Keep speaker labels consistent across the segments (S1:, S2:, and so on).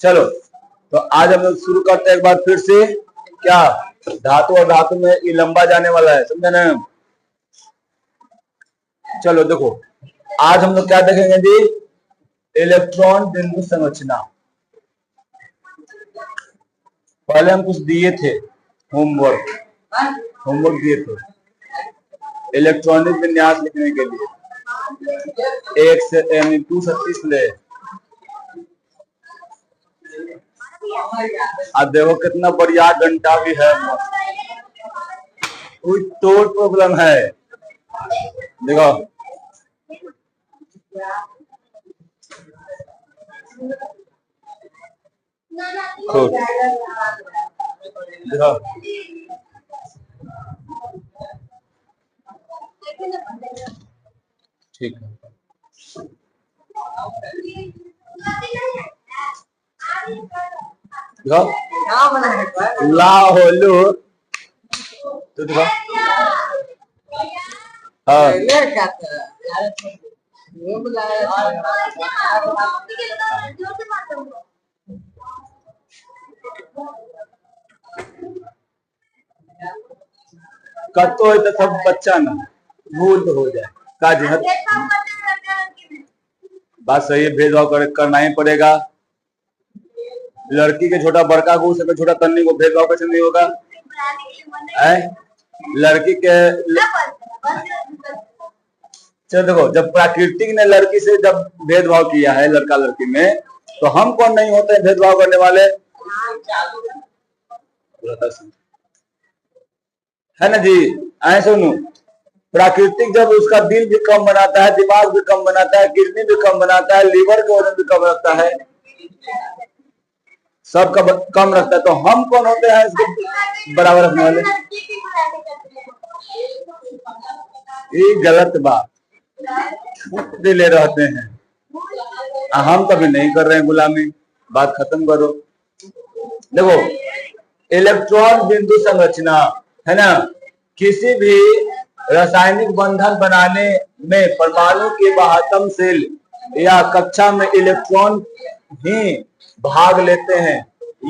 S1: चलो तो आज हम लोग शुरू करते हैं एक बार फिर से। क्या धातु और धातु में ये लंबा जाने वाला है, समझे ना। चलो देखो आज हम लोग क्या देखेंगे जी, इलेक्ट्रॉन बिंदु संरचना। पहले हम कुछ दिए थे, होमवर्क दिए थे इलेक्ट्रॉनिक विन्यास लिखने के लिए, 1 से 236 ले। अब देखो कितना बढ़िया घंटा भी है, कोई तो प्रॉब्लम है। देखो देखो ठीक है, ला होलू तो देखो कतो है तो सब बच्चा ना भूल तो हो जाए का बात सही है, भेदभाव करना ही पड़ेगा। लड़की के छोटा बड़का को, उससे छोटा तन्नी को भेदभाव कैसे नहीं होगा? लड़की के चलो देखो, जब प्राकृतिक ने लड़की से जब भेदभाव किया है लड़का लड़की में, तो हम कौन नहीं होते भेदभाव करने वाले, है ना जी। ऐसे सुनो, प्राकृतिक जब उसका दिल भी कम बनाता है, दिमाग भी कम बनाता है, किडनी भी कम बनाता है, लीवर का वजन भी कम रखता है, सबका कम रखता है, तो हम कौन होते हैं इसको बराबर रखने वाले? ये गलत बात ले रहते हैं, हम कभी नहीं कर रहे हैं गुलामी। बात खत्म करो। देखो इलेक्ट्रॉन बिंदु संरचना है ना, किसी भी रासायनिक बंधन बनाने में परमाणु के बाह्यतम सेल या कक्षा में इलेक्ट्रॉन ही भाग लेते हैं,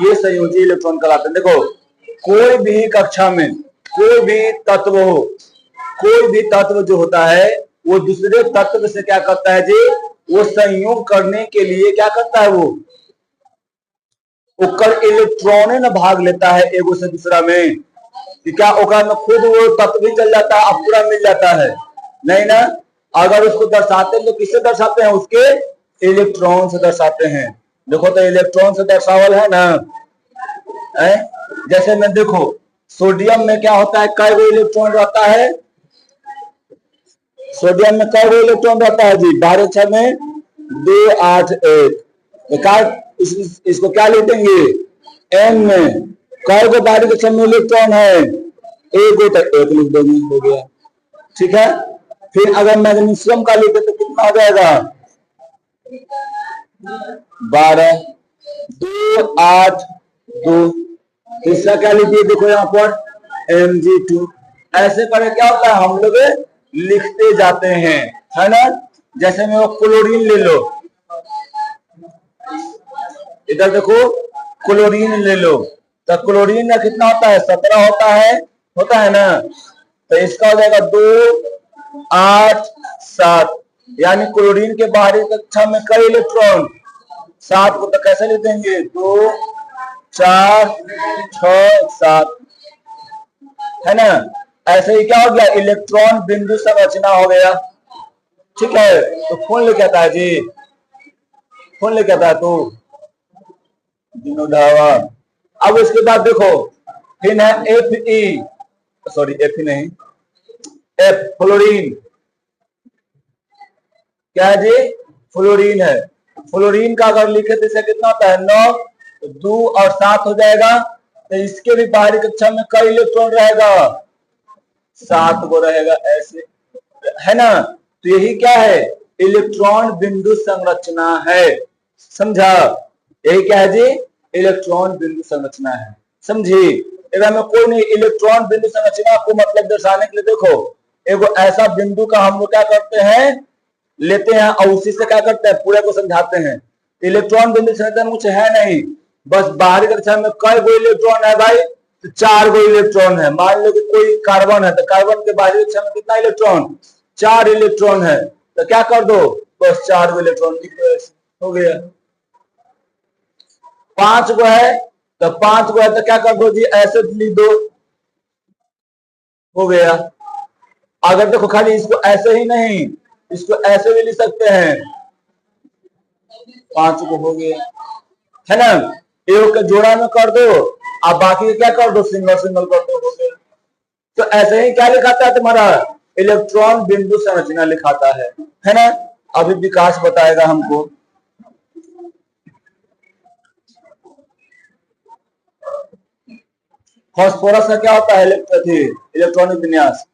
S1: ये संयोजी इलेक्ट्रॉन कहलाते हैं। देखो कोई भी कक्षा में कोई भी तत्व हो, कोई भी तत्व जो होता है वो दूसरे तत्व से क्या करता है जी, वो संयोग करने के लिए क्या करता है, वो इलेक्ट्रॉन न भाग लेता है एगो से दूसरा में। क्या ओकरा में खुद वो तत्व भी चल जाता है, अब पूरा मिल जाता है? नहीं ना। अगर उसको दर्शाते हैं तो किससे दर्शाते हैं? उसके इलेक्ट्रॉन से दर्शाते हैं। देखो तो इलेक्ट्रॉन से दर्शावल है ना, जैसे में देखो सोडियम में क्या होता है, कई गो इलेक्ट्रॉन रहता है? सोडियम में कई गो इलेक्ट्रॉन रहता है जी? 12 6 में 2 8 1। इसको क्या लिखेंगे? एन में कई गो बारीक कक्षा में इलेक्ट्रॉन है? एक गो, तो 1 लिख देंगे, हो गया। ठीक है। फिर अगर मैग्नीशियम का लिखे तो कितना हो जाएगा? 12 2 8 2। तीसरा क्या लिखिए, देखो यहाँ पर Mg2। ऐसे करके क्या होता है, हम लोग लिखते जाते हैं, है ना। जैसे में वो क्लोरीन ले लो, इधर देखो क्लोरीन ले लो, तो क्लोरीन का कितना होता है? 17 होता है ना। तो इसका हो जाएगा 2 8 7, यानी क्लोरीन के बाहरी कक्षा में कई इलेक्ट्रॉन? 7 को तो कैसे लिख देंगे? 2 4 6 7, है ना। ऐसे ही क्या हो गया, इलेक्ट्रॉन बिंदु संरचना हो गया। ठीक है। तो फोन लेके आता है जी, फोन लेके आता है तो ढावा। अब उसके बाद देखो फिर है F फ्लोरीन। क्या है जी? फ्लोरीन है। फ्लोरीन का अगर लिखे तो इसे कितना होता है? 9, 2 और 7 हो जाएगा। तो इसके भी बाहरी कक्षा में कई इलेक्ट्रॉन रहेगा? 7 को रहेगा, ऐसे, है ना। तो यही क्या है? इलेक्ट्रॉन बिंदु संरचना है, समझा। यही क्या है जी? इलेक्ट्रॉन बिंदु संरचना है, समझी। इधर में कोई नहीं, इलेक्ट्रॉन बिंदु संरचना को मतलब दर्शाने के लिए देखो एगो ऐसा बिंदु का हम लोग क्या करते हैं, लेते हैं और उसी से क्या करते हैं, पूरे को समझाते हैं। इलेक्ट्रॉन बिंदु संरचना कुछ है नहीं, बस बाहरी कक्षा में कई गो इलेक्ट्रॉन है भाई, तो 4 गो इलेक्ट्रॉन है। मान लो कि कोई कार्बन है तो कार्बन के बाहरी कक्षा में कितना इलेक्ट्रॉन, 4 इलेक्ट्रॉन है, तो क्या कर दो, बस 4 गो इलेक्ट्रॉन लिख दो, हो गया। 5 गो है तो 5 गो है तो क्या कर दो जी, ऐसे लिख दो, हो गया। अगर देखो खाली इसको ऐसे ही नहीं, इसको ऐसे भी लिख सकते हैं, 5 को हो गया, है ना। एक का जोड़ा में कर दो, आप बाकी क्या कर दो, सिंगल सिंगल कर दो, हो गया। तो ऐसे ही क्या लिखाता है तुम्हारा, इलेक्ट्रॉन बिंदु संरचना लिखाता है ना। अभी विकास बताएगा हमको। फास्फोरस का क्या होता है, इलेक्ट्रॉनिक विन्यास।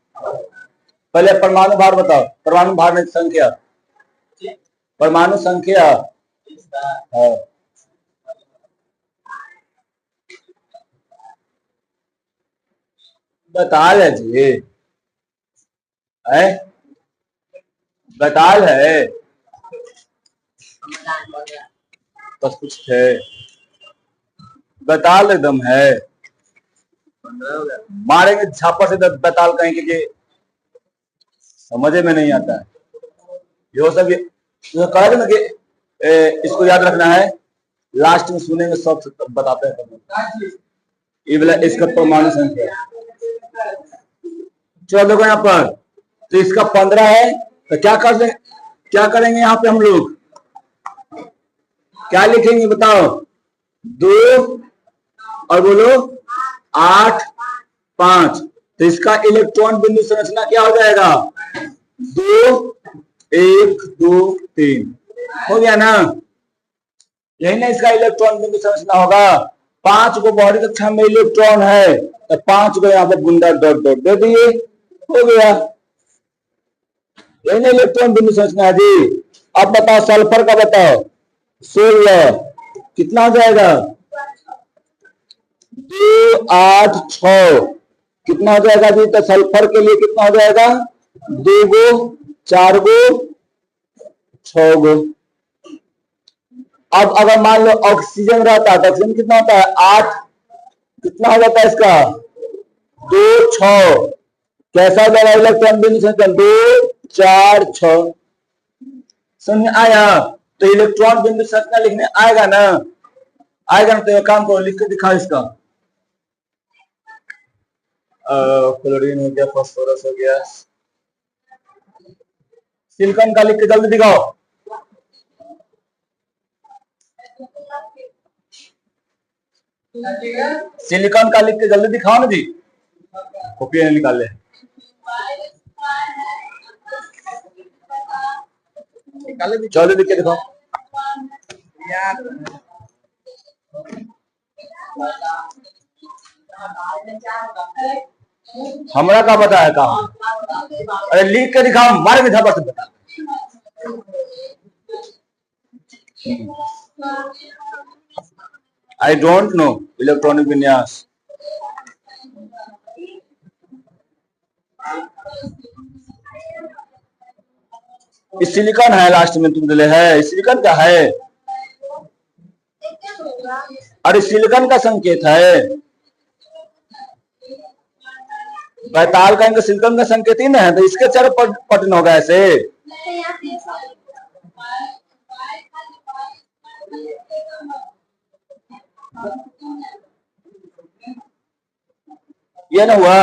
S1: पहले परमाणु भार बताओ, परमाणु भार में संख्या, परमाणु संख्या, हाँ। बताल है जी, है बताल है, बस कुछ है, बताल एकदम है, मारेंगे छापा से बताल कहेंगे कि समझे में नहीं आता है। यो सब कहेगा ना कि इसको याद रखना है, लास्ट में सुनेंगे सब बताते हैं। ये बोला इसका परमाणु संख्या, चलो देखो यहाँ पर, तो इसका 15 है, तो क्या करेंगे यहाँ पे हम लोग, क्या लिखेंगे बताओ, 2 और बोलो 8 5, तो इसका इलेक्ट्रॉन बिंदु संरचना क्या हो जाएगा, 2 1 2 3, हो गया ना। यही ना इसका इलेक्ट्रॉन बिंदु संरचना होगा। 5 को बाहरी कक्षा में इलेक्ट्रॉन है, तो 5 को यहाँ पर बुंदा डॉट डॉट दे दिए, हो गया। यही ना इलेक्ट्रॉन बिंदु संरचना है जी। अब बताओ सल्फर का, बताओ 16, कितना हो जाएगा, 2 8 6, कितना हो जाएगा जी, तो सल्फर के लिए कितना हो जाएगा, 2 गो 4 गो 6 गो। अब अगर मान लो ऑक्सीजन रहता है तो ऑक्सीजन कितना होता है, 8, कितना हो जाता है इसका, 2 6, कैसा हो जाएगा इलेक्ट्रॉन बिंदु संरचना, 2 4 6, समझ आया। तो इलेक्ट्रॉन बिंदु संरचना लिखने आएगा ना, आएगा ना, तो एक काम करो, लिख के दिखाओ इसका। क्लोरीन हो गया, फास्फोरस हो गया, सिलिकॉन का लिख के जल्दी दिखाओ। सिलिकॉन का लिख के जल्दी दिखाओ ना जी, कॉपी निकाल ले, चलो लिख के दिखाओ। हमरा का बता है कहा, अरे लिख के दिखाओ, मारे में झापा से बता। आई डोंट नो इलेक्ट्रॉनिक विन्यास। सिलिकॉन है लास्ट में, तुम दिले है सिलिकॉन का है, अरे सिलिकॉन का संकेत है, बैताल का इनका सिलिकॉन का संकेत ही ना है, तो इसके चार पटन होगा ऐसे। ये ना हुआ,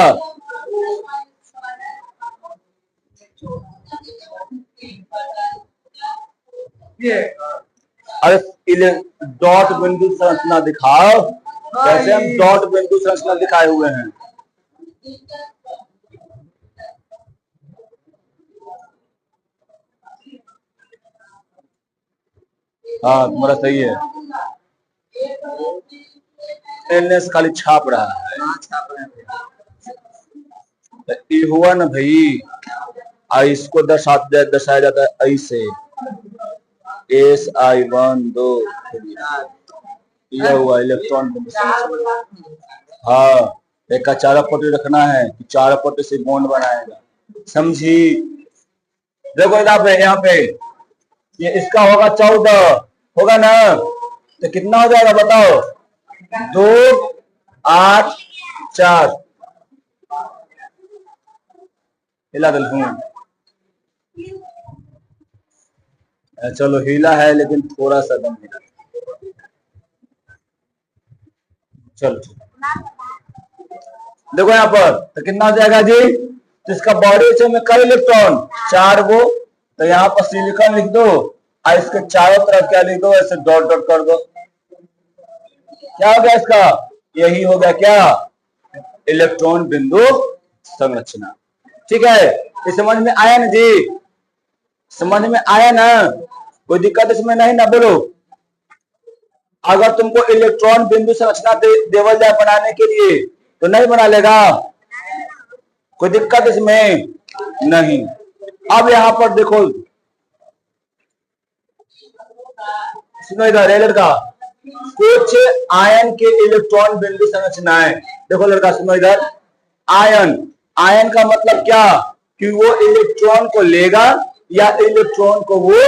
S1: अरे डॉट बिंदु संरचना दिखाओ, जैसे हम डॉट बिंदु संरचना दिखाए हुए हैं। हाँ तुम्हारा सही है, एनएस खाली छाप रहा है, ये हुआ ना भाई, इसको दर्शाया जाता है ऐसे, SI1 2 यह हुआ इलेक्ट्रॉन। हाँ, एक का चारा पट्टी रखना है, चारा पट्टी से बॉन्ड बनाएगा, समझी। देखो यहाँ पे ये इसका होगा 14, होगा ना? तो कितना हो जाएगा बताओ? 2 8 4 हिला दल हूँ। चलो हिला है लेकिन थोड़ा सा दम हिला। चलो देखो यहाँ पर तो कितना हो जाएगा जी? तो इसका बॉडी में कई इलेक्ट्रॉन 4 वो, तो यहाँ पर सिलिकॉन लिख दो और इसके चारों तरफ क्या लिख दो? ऐसे डॉट डॉट कर दो। क्या हो गया इसका? यही हो गया क्या? इलेक्ट्रॉन बिंदु संरचना। ठीक है, ये समझ में आया ना जी? समझ में आया ना? कोई दिक्कत इसमें नहीं ना? बोलो। अगर तुमको इलेक्ट्रॉन बिंदु संरचना देवल जाए बनाने के लिए तो नहीं बना लेगा? कोई दिक्कत इसमें नहीं। अब यहां पर देखो, सुनो इधर लड़का, कुछ आयन के इलेक्ट्रॉन बिंदु संरचनाएं। देखो लड़का सुनो इधर, आयन, आयन का मतलब क्या? कि वो इलेक्ट्रॉन को लेगा या इलेक्ट्रॉन को वो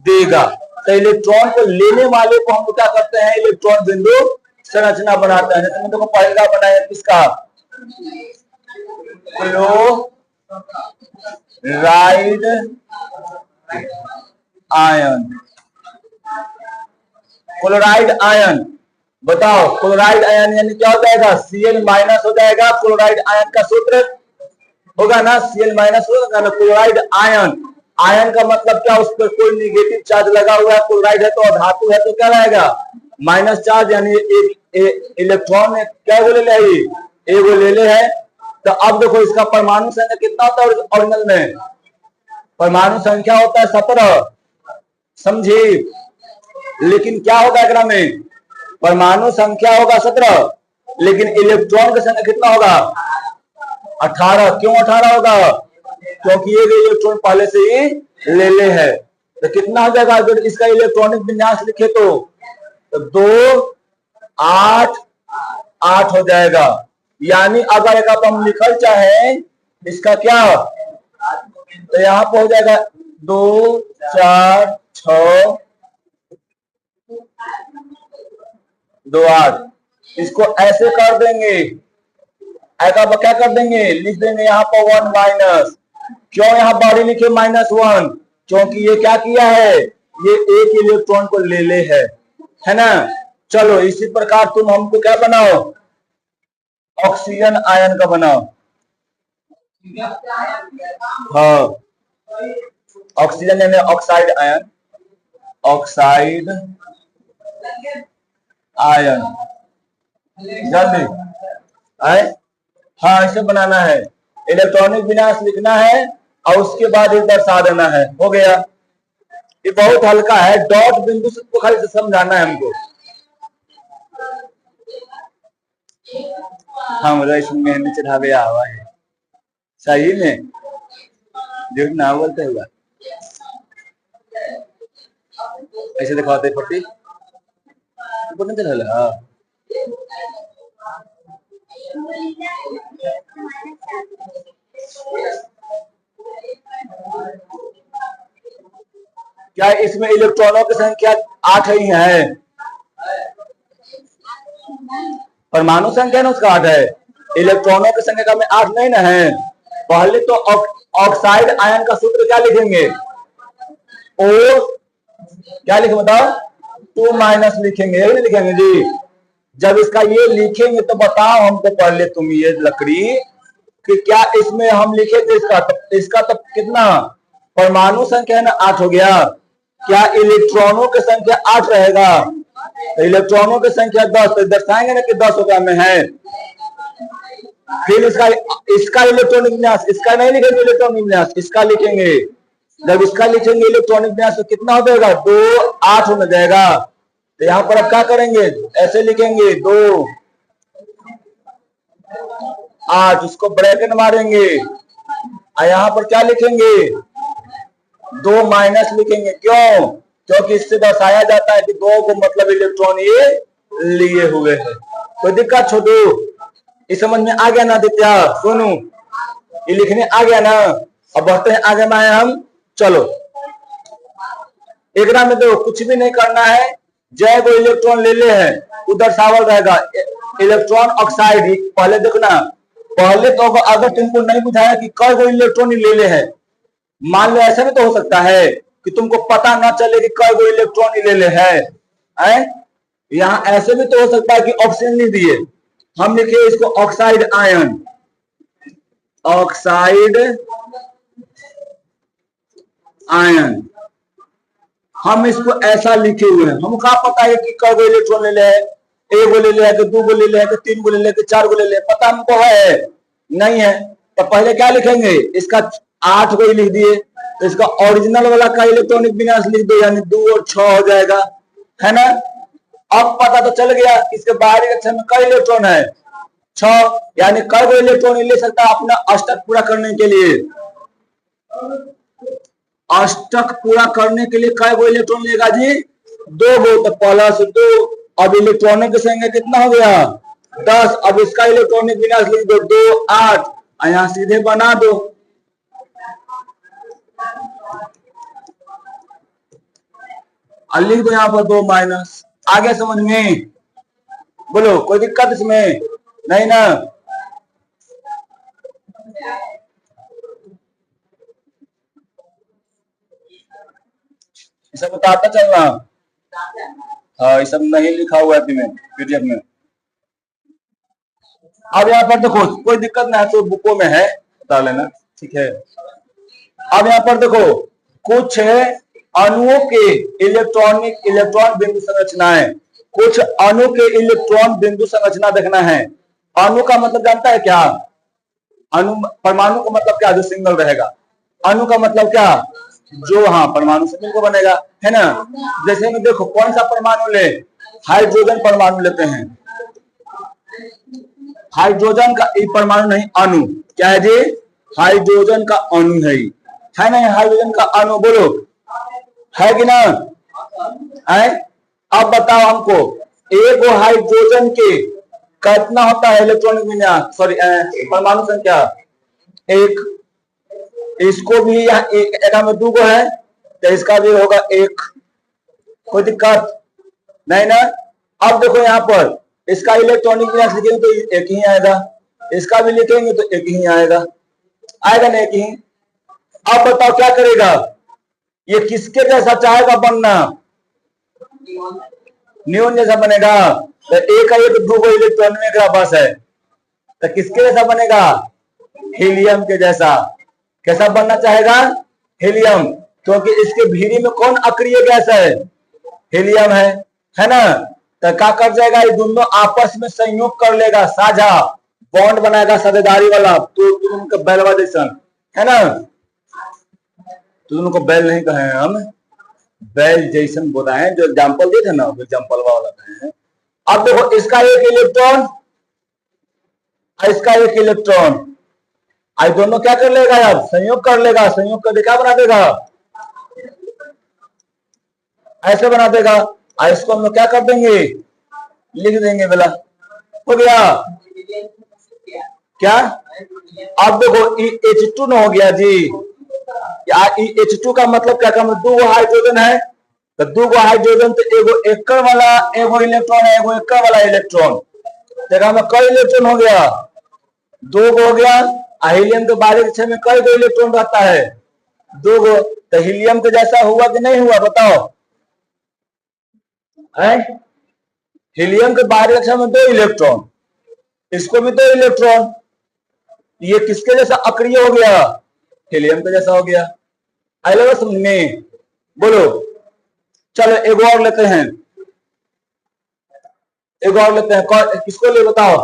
S1: देगा। तो इलेक्ट्रॉन को लेने वाले को हम क्या करते हैं? इलेक्ट्रॉन बिंदु संरचना बनाते हैं। तो देखो पहला बनाया किसका? Chloride ion. क्लोराइड आयन बताओ, क्लोराइड आयन यानी क्या हो जाएगा? Cl माइनस हो जाएगा। क्लोराइड आयन का सूत्र होगा ना Cl माइनस होगा ना। क्लोराइड आयन, आयन का मतलब क्या? उस पर कोई निगेटिव चार्ज लगा हुआ है। क्लोराइड है तो धातु है तो क्या रहेगा? माइनस चार्ज, यानी एक इलेक्ट्रॉन में क्या ले ले? एक ले ले है। तो अब देखो इसका परमाणु संख्या कितना होता है ओरिजिनल में? परमाणु संख्या होता है 17, समझी? लेकिन क्या होगा एकरा में? परमाणु संख्या होगा 17, लेकिन इलेक्ट्रॉन की संख्या कितना होगा? 18। क्यों 18 होगा? क्योंकि ये इलेक्ट्रॉन पहले से ही ले ले है। तो कितना हो जाएगा अगर इसका इलेक्ट्रॉनिक विन्यास लिखे तो 2 8 8 हो जाएगा। यानी अगर एक हम लिखल चाहे इसका क्या, तो यहाँ पर हो जाएगा 2 4 6 2 8। इसको ऐसे कर देंगे, ऐसा क्या कर देंगे? लिख देंगे यहाँ पर 1 माइनस। क्यों यहाँ बॉडी लिखे -1? क्योंकि ये क्या किया है? ये एक इलेक्ट्रॉन को ले ले है ना? चलो इसी प्रकार तुम हमको क्या बनाओ? ऑक्सीजन आयन का बनाओ। हाँ, ऑक्सीजन यानी ऑक्साइड आयन, ऑक्साइड आयन जल्दी आए। हाँ ऐसे बनाना है, इलेक्ट्रॉनिक विन्यास लिखना है और उसके बाद एक दर्शा देना है। हो गया, ये बहुत हल्का है। डॉट बिंदु को खाली से समझाना है हमको। हम इसमें नीचे ढाबे आवा है सही में, जो ना बोलते हुआ ऐसे दिखाते फटी बोलने चल। क्या इसमें इलेक्ट्रॉनों की संख्या 8 ही है? परमाणु संख्या ना उसका 8 है, इलेक्ट्रॉनों की संख्या का में 8 नहीं ना है। पहले तो ऑक्साइड आयन का सूत्र क्या लिखेंगे? ओ क्या लिखे बताओ? 2 माइनस लिखेंगे, यही नहीं लिखेंगे जी? जब इसका ये लिखेंगे तो बताओ हमको पहले तुम ये लकड़ी कि क्या इसमें हम लिखे थे इसका तो कितना परमाणु संख्या है ना 8 हो गया। क्या इलेक्ट्रॉनों की संख्या 8 रहेगा? तो इलेक्ट्रॉनों की संख्या 10, तो दर्शाएंगे ना कि 10 होगा में है। फिर इसका इलेक्ट्रॉनिक विन्यास, इसका नहीं लिखेंगे इलेक्ट्रॉनिक विन्यास, इसका लिखेंगे। जब इसका लिखेंगे इलेक्ट्रॉनिक विन्यास तो कितना हो जाएगा? 2 8 हो जाएगा। तो यहाँ पर अब क्या करेंगे? ऐसे लिखेंगे 2 8, उसको ब्रैकेट मारेंगे और यहाँ पर क्या लिखेंगे? 2 माइनस लिखेंगे। क्यों? क्योंकि इससे दर्शाया जाता है कि 2 को मतलब इलेक्ट्रॉन ये लिए हुए है। कोई दिक्कत छोटू? इस समझ में आ गया ना दित्या? सोनू ये लिखने आ गया ना? अब बढ़ते हैं आगे में हम। चलो एकरा में देखो कुछ भी नहीं करना है, जैब इलेक्ट्रॉन ले ले है उधर दर्शावल रहेगा इलेक्ट्रॉन ऑक्साइड। पहले देखना, पहले तो अगर तुमको नहीं बुझाया कि कई गो इलेक्ट्रॉन ले ले है, मान लो ऐसा भी तो हो सकता है कि तुमको पता ना चले कि कई गो इलेक्ट्रॉन ले ले है। यहाँ ऐसे भी तो हो सकता है कि ऑप्शन नहीं दिए, हम लिखे इसको ऑक्साइड आयन, ऑक्साइड आयन, हम इसको ऐसा लिखे हुए हैं। हमको क्या पता है कि कई गो इलेक्ट्रॉन ले ले है, एक गो ले ले है कि दो गो ले ले है कि तीन गो ले ले कि चार गो ले ले, पता हमको है नहीं है। तो पहले क्या लिखेंगे, इसका 8 गो लिख दिए, तो इसका ओरिजिनल वाला का इलेक्ट्रॉनिक विन्यास लिख दो, यानी 2 और 6 हो जाएगा, है ना। अब पता तो चल गया इसके बाहरी कक्षा में कई इलेक्ट्रॉन है, 6, यानी कई गो इलेक्ट्रॉन ले सकता है अपना अष्टक पूरा करने के लिए। अष्टक पूरा करने के लिए कई गो इलेक्ट्रॉन लेगा जी, 2 गो, तो +2। अब इलेक्ट्रॉनिक संख्या कितना हो गया, 10। अब इसका इलेक्ट्रॉनिक विन्यास लिख दो, 2 8, यहां सीधे बना दो। लिख दो यहाँ पर 2-। आगे समझ में, बोलो कोई दिक्कत इसमें नहीं ना। ये सब बताता चलना। हाँ, ये सब नहीं लिखा हुआ है पीडीएफ में। अब यहाँ पर देखो कोई दिक्कत नहीं है तो बुकों में है, बता लेना, ठीक है। अब यहाँ पर देखो कुछ अणुओं के इलेक्ट्रॉन बिंदु संरचनाएं, कुछ अणु के इलेक्ट्रॉन बिंदु संरचना देखना है। अणु का मतलब जानता है क्या, अणु परमाणु का मतलब क्या, जो सिंगल रहेगा। अणु का मतलब क्या, जो हाँ परमाणु से मिलकर बनेगा, है ना। जैसे में देखो कौन सा परमाणु ले, हाइड्रोजन परमाणु लेते हैं। हाइड्रोजन का एक परमाणु नहीं, अणु क्या है जी, हाइड्रोजन का अणु है ना, हाइड्रोजन का अणु, बोलो है कि ना है। अब बताओ हमको, एक हाइड्रोजन के कितना होता है इलेक्ट्रॉनिक विन्यास, सॉरी परमाणु संख्या, 1। इसको भी यहाँ एक में 2 गो है, तो इसका भी होगा 1, कोई दिक्कत नहीं ना। अब देखो यहाँ पर इसका इलेक्ट्रॉनिक विन्यास लिखेंगे तो 1 ही आएगा, इसका भी लिखेंगे तो 1 ही आएगा ना, 1 ही। अब बताओ क्या करेगा, ये किसके जैसा चाहेगा बनना, न्यून जैसा बनेगा। तो 1 का 2 गो इलेक्ट्रॉन में पास है, तो किसके जैसा बनेगा, हीलियम के जैसा। कैसा बनना चाहेगा, हीलियम, क्योंकि इसके भीरी में कौन अक्रिय गैस है, हीलियम है ना। तो क्या कर जाएगा, ये दोनों आपस में संयोग कर लेगा, साझा बॉन्ड बनाएगा साझेदारी वाला, तो उनका बैलवाइजेशन, है ना। तो उनको बैल नहीं कहे हम, बैल जैसन बताए, जो एग्जाम्पल दिए थे ना, वो एग्जाम्पल वाला कहे। अब देखो इसका एक इलेक्ट्रॉन, इसका एक इलेक्ट्रॉन, आई दोनों क्या कर लेगा, अब संयोग कर लेगा, संयोग करके क्या बना देगा, ऐसे बना देगा। इसको हम लोग क्या कर देंगे, लिख देंगे, बोला हो गया क्या। अब देखो H2 न हो गया जी, H2 का मतलब क्या, 2 गो हाइड्रोजन है, तो 2 गो हाइड्रोजन, तो एगो एकड़ वाला एगो इलेक्ट्रॉन है, एगो एकड़ वाला इलेक्ट्रॉन, देखा में कई इलेक्ट्रॉन हो गया, 2 गो हो गया। हीलियम के बाहरी कक्षा में कई गो इलेक्ट्रॉन रहता है, 2 गो। तो हीलियम के जैसा हुआ कि नहीं हुआ, बताओ है। हीलियम के बाहरी कक्षा में 2 इलेक्ट्रॉन, इसको भी 2 इलेक्ट्रॉन, ये किसके जैसा अक्रिय हो गया, हीलियम के जैसा हो गया। आई लगा समझ में, बोलो। चलो एक और लेते हैं, किसको ले बताओ,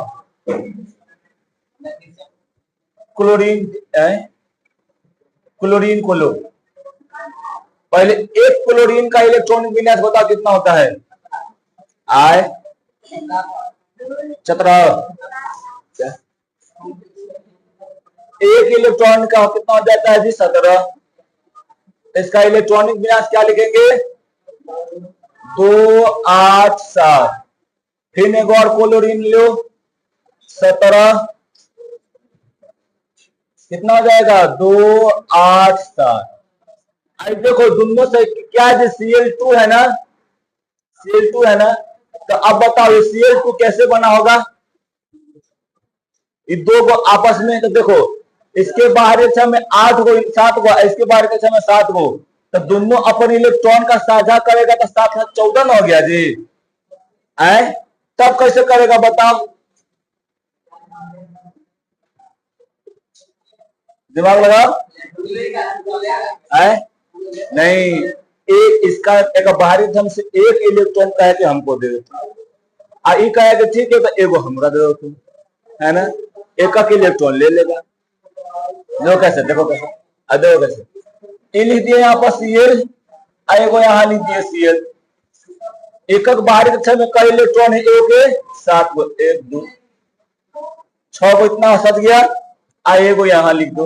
S1: क्लोरीन, क्लोरीन को लो। पहले एक क्लोरीन का इलेक्ट्रॉनिक विन्यास बताओ कितना होता है, 17। एक इलेक्ट्रॉन का कितना हो जाता है जी, 17। इसका इलेक्ट्रॉनिक विन्यास क्या लिखेंगे, 2 8 7। फिर एक और क्लोरीन लो, 17, कितना हो जाएगा, 2 8 7। अब देखो दोनों से क्या है, Cl2 है ना, Cl2 है ना, तो अब बताओ ये Cl2 कैसे बना होगा? ये दो को आपस में, तो देखो इसके बाहर अच्छा में 8 गो 7 गो, इसके बाहर अच्छा में 7 गो, तो दोनों अपन इलेक्ट्रॉन का साझा करेगा तो 7 14 हो गया जी। आए तब कैसे करेगा बताओ, दिमाग लगाओ। आए नहीं, एक इसका एक बाहरी धर्म से एक इलेक्ट्रॉन कहे कि हमको दे दो, आई कहे कि ठीक है तो एगो हमरा दे दो तुम, है ना, एक एक इलेक्ट्रॉन ले लेगा। देखो कैसे, देखो कैसे, देखो कैसे, ये लिख दिए यहाँ पर Cl, एगो यहाँ लिख दिए Cl, एक एक बाहरी कक्षा में कई इलेक्ट्रॉन है, एक है 7 गो, 1 2 6 गो, इतना सच गया। एगो यहाँ लिख दो,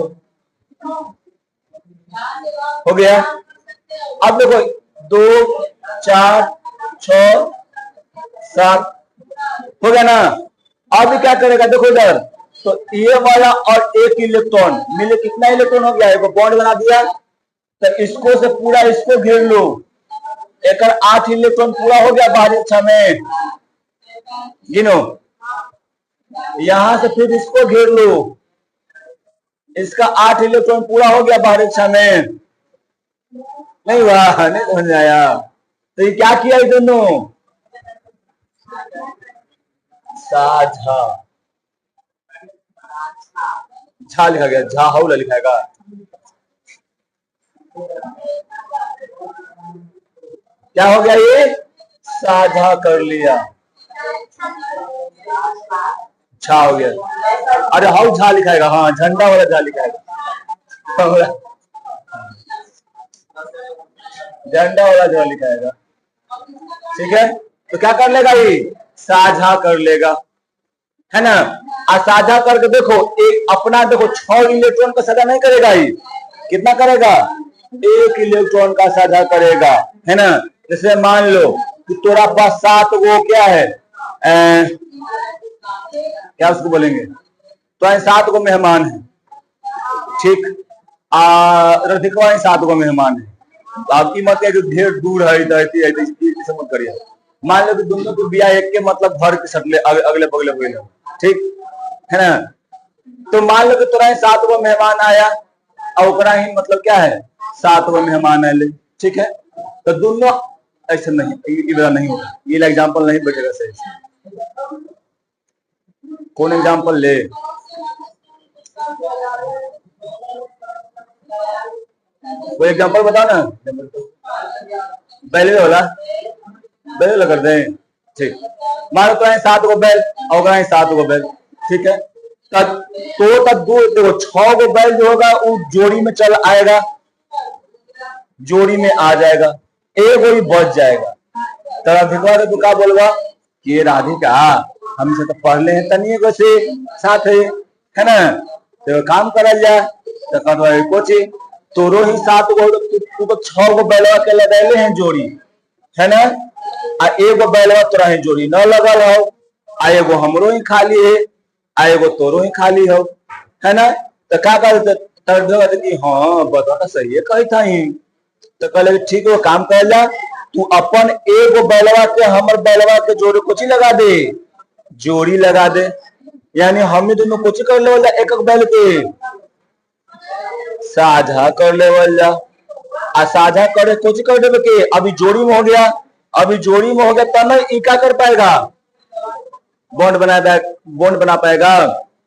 S1: हो गया। अब देखो 2 4 6 7 हो गया ना। अब क्या करेगा देखो इधर, तो ये वाला और एक इलेक्ट्रॉन मिले कितना इलेक्ट्रॉन हो गया, एक बॉन्ड बना दिया, तो इसको से पूरा इसको घेर लो, एक 8 इलेक्ट्रॉन पूरा हो गया बाहरी कक्षा में, गिनो। यहां से फिर इसको घेर लो, इसका 8 इलेक्ट्रॉन पूरा हो गया बाहरी कक्षा में, नहीं हुआ, नहीं समझ आया। तो ये क्या किया ये दोनों, साझा, झा लिखा गया, झा हाउला लिखाएगा, क्या हो गया ये, साझा कर लिया, झा हो गया। अरे हाउ झा लिखाएगा, हाँ झंडा वाला झा लिखाएगा, झंडा वाला झा लिखाएगा, ठीक है। तो क्या कर लेगा ये, साझा कर लेगा, है ना। और साझा करके देखो एक अपना देखो 6 इलेक्ट्रॉन का साझा नहीं करेगा, ये कितना करेगा, 1 इलेक्ट्रॉन का साझा करेगा, है ना। जैसे मान लो कि तोरा पास 7 वो क्या है, क्या उसको बोलेंगे, तो 7 को मेहमान है, ठीक, रधिकवा 7 को मेहमान है, आपकी मत है जो ढेर दूर है, मत करिए। मान लो कि दोनों को बिया एक के मतलब घर के सकले अगले बगले हुए, ठीक है ना। तो मान लो कि तुरंत 7 गो मेहमान आया और ओकरा ही मतलब क्या है 7 गो मेहमान आए, ठीक है। तो दोनों ऐसा नहीं, ये नहीं होगा, ये एग्जाम्पल नहीं बैठेगा सही से। कौन एग्जाम्पल ले, कोई एग्जाम्पल बताओ ना, पहले वाला बैल कर दे, ठीक। मान लो तो 7 गो बैल और 7 गो बैल, ठीक है। तो देखो 6 गो बैल जो होगा वो जोड़ी में चल आएगा, जोड़ी में आ जाएगा, एक ही बच जाएगा। तब तू क्या बोलवा कि राधिका हमसे तो पढ़ ले तनिए को से साथ है ना, तो काम करल जाए, तो कहते कोची तोरो ही 7 गो, तू तो 6 गो बैलवा के लगैले हैं जोड़ी, है ना, आ एगो बैलवा तोरा ही जोड़ी न लगल हो, आ एगो हमरो ही खाली है, आ एगो तोरो ही खाली हो, है ना। तो क्या कहते कि हाँ बता तो सही है कही था ही, तो कहले ठीक है काम कर जा, तू अपन एगो बैलवा के हमर बैलवा के जोड़ी कुछ लगा दे, जोड़ी लगा दे, यानी हमने दोनों कुछ कर ले एक एक बैल के साझा कर ले जा, आ साझा करे कुछ कर दे के, अभी जोड़ी में हो गया, अभी जोड़ी में हो गया तब ना ई क्या कर पाएगा, बॉन्ड बना पाएगा।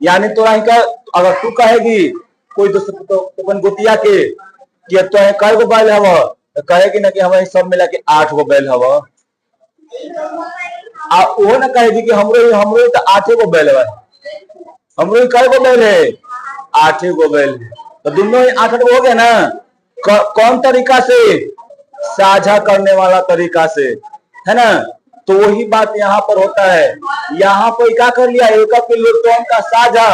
S1: यानी तो अगर तू कहेगी कोई दूसरे तो अपन गोतिया के कि तो कई गो बैल हवा, तो कहेगी ना कि हमें सब मिला के 8 गो बैल हवा, आ वो ना कहेगी कि हमरो तो 8 गो बैल है, हमरो कई गो बैल है, 8 गो बैल है, तो दोनों ही 8 गो हो गया ना। कौन तरीका से, साझा करने वाला तरीका से, है ना। तो वही बात यहाँ पर होता है, यहाँ पर क्या कर लिया, एक इलेक्ट्रॉन का साझा,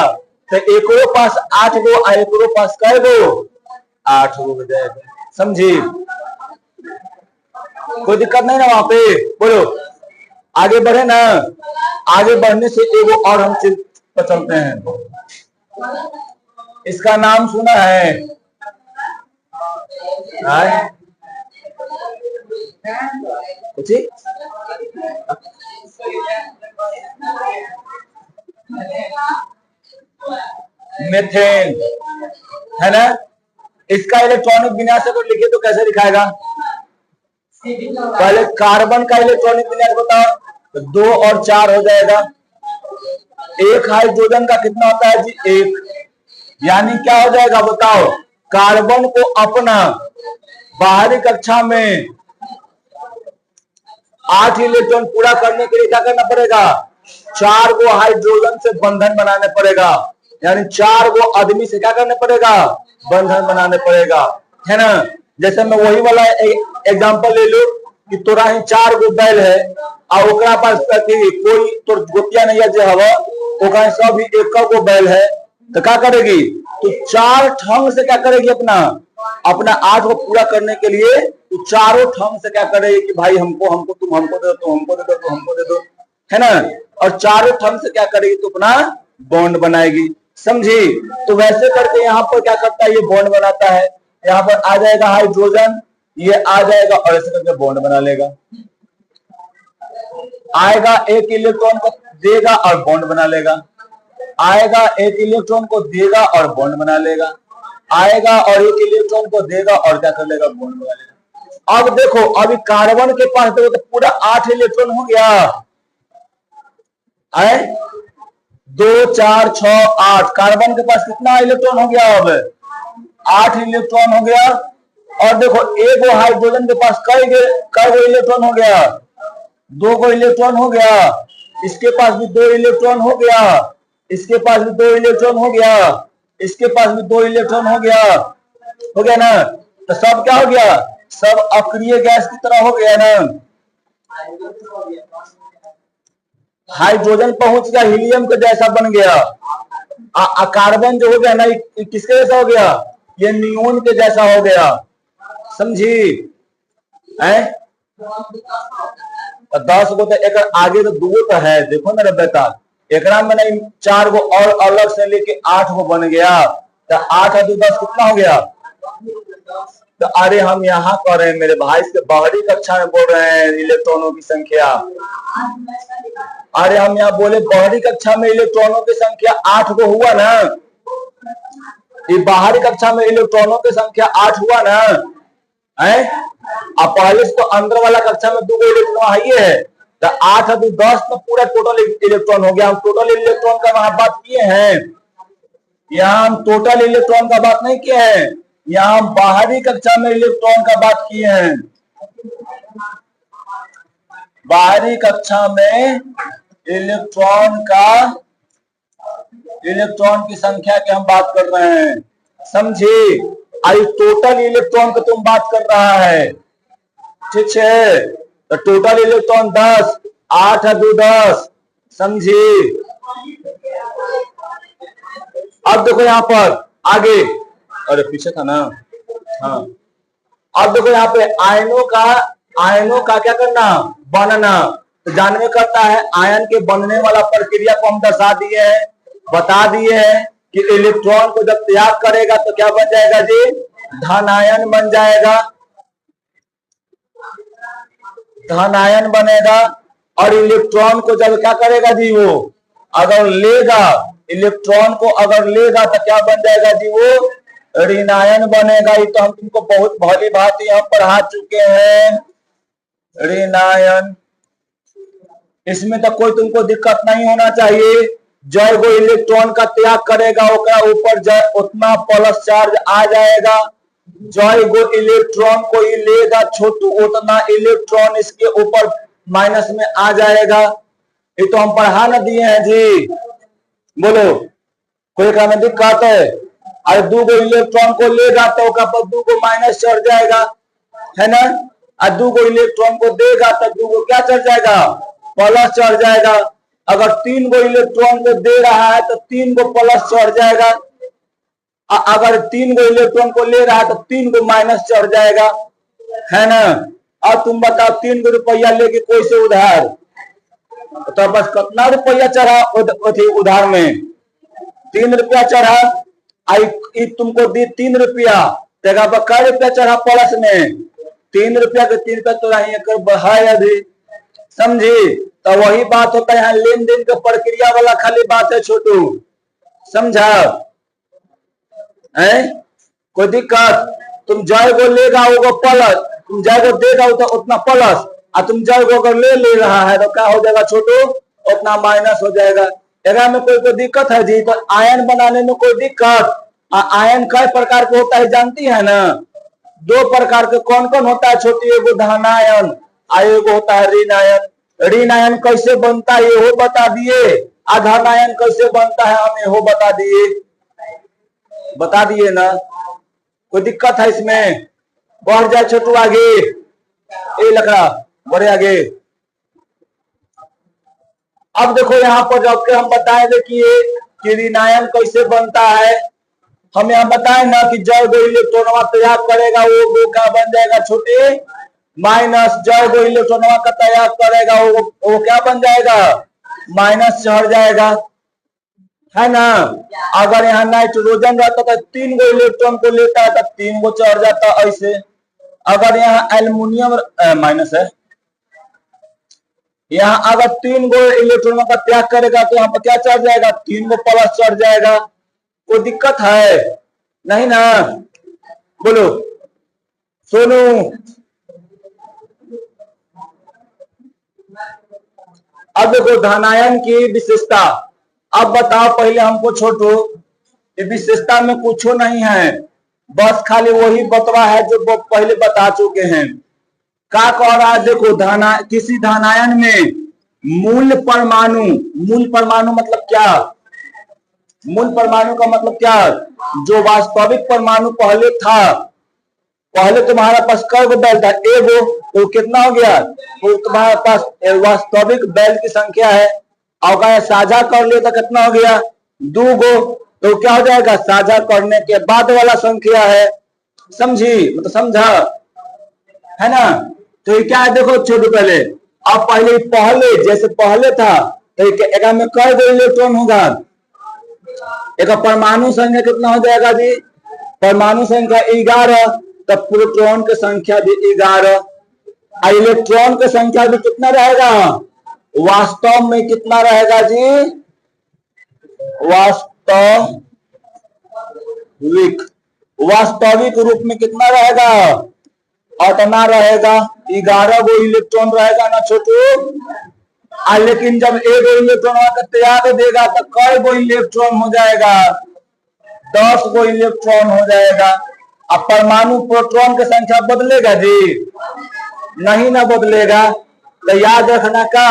S1: तो एक पास 8 गो, एक पास कै गो 8 गो हो जाएगा, समझी, कोई दिक्कत नहीं ना वहां पे। बोलो आगे बढ़े ना, आगे बढ़ने से एगो और हम चीज पर चलते हैं, इसका नाम सुना है कुछ मेथेन है ना। इसका इलेक्ट्रॉनिक विन्यास को लिखे तो कैसे दिखाएगा? पहले कार्बन का इलेक्ट्रॉनिक विन्यास बताओ, तो 2 और 4 हो जाएगा। एक हाइड्रोजन का कितना होता है जी? 1। यानी क्या हो जाएगा बताओ? कार्बन को अपना बाहरी कक्षा में 8 इलेक्ट्रॉन पूरा करने के लिए क्या करना पड़ेगा? 4 गो हाइड्रोजन से बंधन बनाने पड़ेगा। यानी 4 गो आदमी से क्या करना पड़ेगा? बंधन बनाने पड़ेगा, है ना। जैसे मैं वही वाला एग्जांपल ले लू कि तोरा ही 4 गो बैल है और ओकरा पास कोई तो गोतिया नहीं है जो हवा, ओकरा सब ही 1 गो बैल है, तो क्या करेगी? तो 4 ठंग से क्या करेगी? अपना 8 को पूरा करने के लिए तो चारों ठंग से क्या करेगी कि भाई हमको तुम हमको दे दो, तुम हमको दे दो, तुम हमको दे दो, है ना। और चारों ठंग से क्या करेगी? तो अपना बॉन्ड बनाएगी, समझी। तो वैसे करके यहाँ पर क्या करता है? ये बॉन्ड बनाता है। यहाँ पर आ जाएगा हाइड्रोजन, ये आ जाएगा और ऐसे करके बॉन्ड बना लेगा। आएगा 1 इलेक्ट्रॉन को देगा और बॉन्ड बना लेगा, आएगा 1 इलेक्ट्रॉन को देगा और बॉन्ड बना लेगा, आएगा और 1 इलेक्ट्रॉन को देगा और क्या कर लेगा? बॉन्ड बना लेगा। अब देखो, अभी कार्बन के पास देखो तो पूरा 8 इलेक्ट्रॉन हो गया, आए 2 4 6 8। कार्बन के पास कितना इलेक्ट्रॉन हो गया? अब 8 इलेक्ट्रॉन हो गया। और देखो एक हाइड्रोजन के पास कई गो इलेक्ट्रॉन हो गया? 2 गो इलेक्ट्रॉन हो गया। इसके पास भी 2 इलेक्ट्रॉन हो गया, इसके पास भी 2 इलेक्ट्रॉन हो गया, इसके पास भी 2 इलेक्ट्रॉन हो गया ना। तो सब क्या हो गया? सब अक्रिय गैस की तरह हो गया ना। हाइड्रोजन पहुंच गया हीलियम के जैसा बन गया। कार्बन जो हो गया ना, किसके जैसा हो गया? ये नियोन के जैसा हो गया, समझी है। 10 गो तो एक आगे तो 2 तो है, देखो मेरा बेटा, एकरा में नहीं 4 गो और अलग से लेके 8 गो बन गया। तो 8 और 2 10 कितना हो गया? तो अरे हम यहाँ कर रहे हैं मेरे भाई से बाहरी कक्षा में बोल रहे हैं इलेक्ट्रॉनों की संख्या। अरे हम यहाँ बोले बाहरी कक्षा में इलेक्ट्रॉनों की संख्या 8 गो हुआ ना। ये बाहरी कक्षा में इलेक्ट्रॉनों की संख्या 8 हुआ ना, है। अब पहले तो अंदर वाला कक्षा में 2 गो इलेक्ट्रॉन है, तो 8 और 2 10 तो पूरा टोटल इलेक्ट्रॉन हो गया। हम टोटल इलेक्ट्रॉन का वहां बात किए हैं, यहाँ हम टोटल इलेक्ट्रॉन का बात नहीं किए हैं, यहाँ हम बाहरी कक्षा में इलेक्ट्रॉन का बात किए हैं। बाहरी कक्षा में इलेक्ट्रॉन की संख्या की हम बात कर रहे हैं, समझे। आई टोटल इलेक्ट्रॉन का तुम बात कर रहा है, ठीक है। तो टोटल इलेक्ट्रॉन 10, 8 और 2 10, समझे। अब देखो यहाँ पर आगे, अरे पीछे था ना, हाँ। अब देखो यहाँ पे आयनों का क्या करना? बनना। तो जानवे करता है आयन के बनने वाला प्रक्रिया को हम बता दिए हैं कि इलेक्ट्रॉन को जब त्याग करेगा तो क्या बन जाएगा जी? धन आयन बन जाएगा, धन आयन बनेगा। और इलेक्ट्रॉन को जब क्या करेगा जी? वो अगर लेगा, इलेक्ट्रॉन को अगर लेगा तो क्या बन जाएगा जी? वो ऋणायन बनेगा। ये तो हम तुमको बहुत भली भांति हम पढ़ा चुके हैं, ऋणायन। इसमें तो कोई तुमको दिक्कत नहीं होना चाहिए। जय वो इलेक्ट्रॉन का त्याग करेगा ओकरा ऊपर उतना प्लस चार्ज आ जाएगा। जय वो इलेक्ट्रॉन को ही लेगा छोटू, उतना इलेक्ट्रॉन इसके ऊपर माइनस में आ जाएगा। ये तो हम पढ़ा न दिए हैं जी, बोलो कोई का दिक्कत है? अरे 2 गो इलेक्ट्रॉन को लेगा तो ओकरा पर 2 गो माइनस चढ़ जाएगा, है ना। और 2 गो इलेक्ट्रॉन को देगा तो 2 गो क्या चढ़ जाएगा? प्लस चढ़ जाएगा। अगर 3 गो इलेक्ट्रॉन को दे रहा है तो 3 गो प्लस चढ़ जाएगा। अगर 3 गो इलेक्ट्रॉन को ले रहा है तो 3 गो माइनस चढ़ जाएगा, है ना। अब तुम बताओ 3 गो रुपया लेके कोई से उधार, तो बस कितना रुपया चढ़ा उधार में? 3 रुपया चढ़ा। आई तुमको दी 3 रुपया, तेगा पर कै रुपया चढ़ा प्लस में 3 रुपया के 3 रुपया तो रही बढ़ाए अभी, समझी। तो वही बात होता है यहाँ लेन देन के प्रक्रिया वाला खाली बात है छोटू, समझा है। कोई दिक्कत, तुम जय गो लेगा वो प्लस, तुम जय गो देगा तो उतना प्लस, और तुम जय गो अगर ले रहा है तो क्या हो जाएगा छोटू, उतना माइनस हो जाएगा। एगा में कोई दिक्कत है जी? तो आयन बनाने में कोई दिक्कत? आयन कई प्रकार के होता है जानती है ना? 2 प्रकार के। कौन कौन होता है छोटी? एगो धनायन, एगो होता है ऋण आयन। ऋण आयन कैसे बनता है ये बता दिए, धनायन कैसे बनता है हम ये बता दिए ना। कोई दिक्कत है इसमें? बढ़ जाए छोटू आगे, ये लकड़ा बढ़े आगे। अब देखो यहाँ पर जब के हम बताए देखिए कि ऋणायन कैसे बनता है, हम यहाँ बताए ना कि जड़ गो इलेक्ट्रॉन त्याग करेगा वो क्या बन जाएगा छोटे, माइनस। जड़ गो इलेक्ट्रॉन का त्याग करेगा वो क्या बन जाएगा, माइनस चढ़ जाएगा, है ना। अगर यहाँ नाइट्रोजन रहता तो 3 गो इलेक्ट्रॉन को लेता है तो 3 गो चढ़ जाता ऐसे। अगर यहाँ एल्युमिनियम माइनस है, यहाँ अगर 3 गो इलेक्ट्रॉन का त्याग करेगा तो यहाँ पर क्या चढ़ जाएगा, 3 गो प्लस चढ़ जाएगा। कोई दिक्कत है नहीं ना? बोलो सोनू। अब देखो धनायन की विशेषता, अब बताओ पहले हमको छोटू, विशेषता में कुछ नहीं है, बस खाली वही बतवा है जो पहले बता चुके हैं। क्या कह रहा है देखो, किसी धनायन में मूल परमाणु मतलब क्या, मूल परमाणु का मतलब क्या, जो वास्तविक परमाणु पहले था, पहले तुम्हारा पास कई बैल था, एगो, तो कितना हो गया, तो तुम्हारे पास वास्तविक बैल की संख्या है। अगर साझा कर लिया तो कितना हो गया, 2 गो, तो क्या हो जाएगा, साझा करने के बाद वाला संख्या है, समझी, मतलब समझा है ना। तो ये क्या है देखो छोटू, पहले अब पहले जैसे पहले था तो एक में कई गो इलेक्ट्रॉन होगा, एक परमाणु संख्या कितना हो जाएगा जी, परमाणु संख्या 11, तब प्रोटॉन की संख्या भी 11, इलेक्ट्रॉन की संख्या भी कितना रहेगा, वास्तव में कितना रहेगा जी, वास्तविक रूप में कितना रहेगा, उतना रहेगा, 11 गो इलेक्ट्रॉन रहेगा ना छोटू। लेकिन जब एक इलेक्ट्रॉन का त्याग देगा तो कई गो इलेक्ट्रॉन हो जाएगा, 10 गो इलेक्ट्रॉन हो जाएगा। अब परमाणु प्रोटॉन की संख्या बदलेगा जी, नहीं ना बदलेगा। तो याद रखना का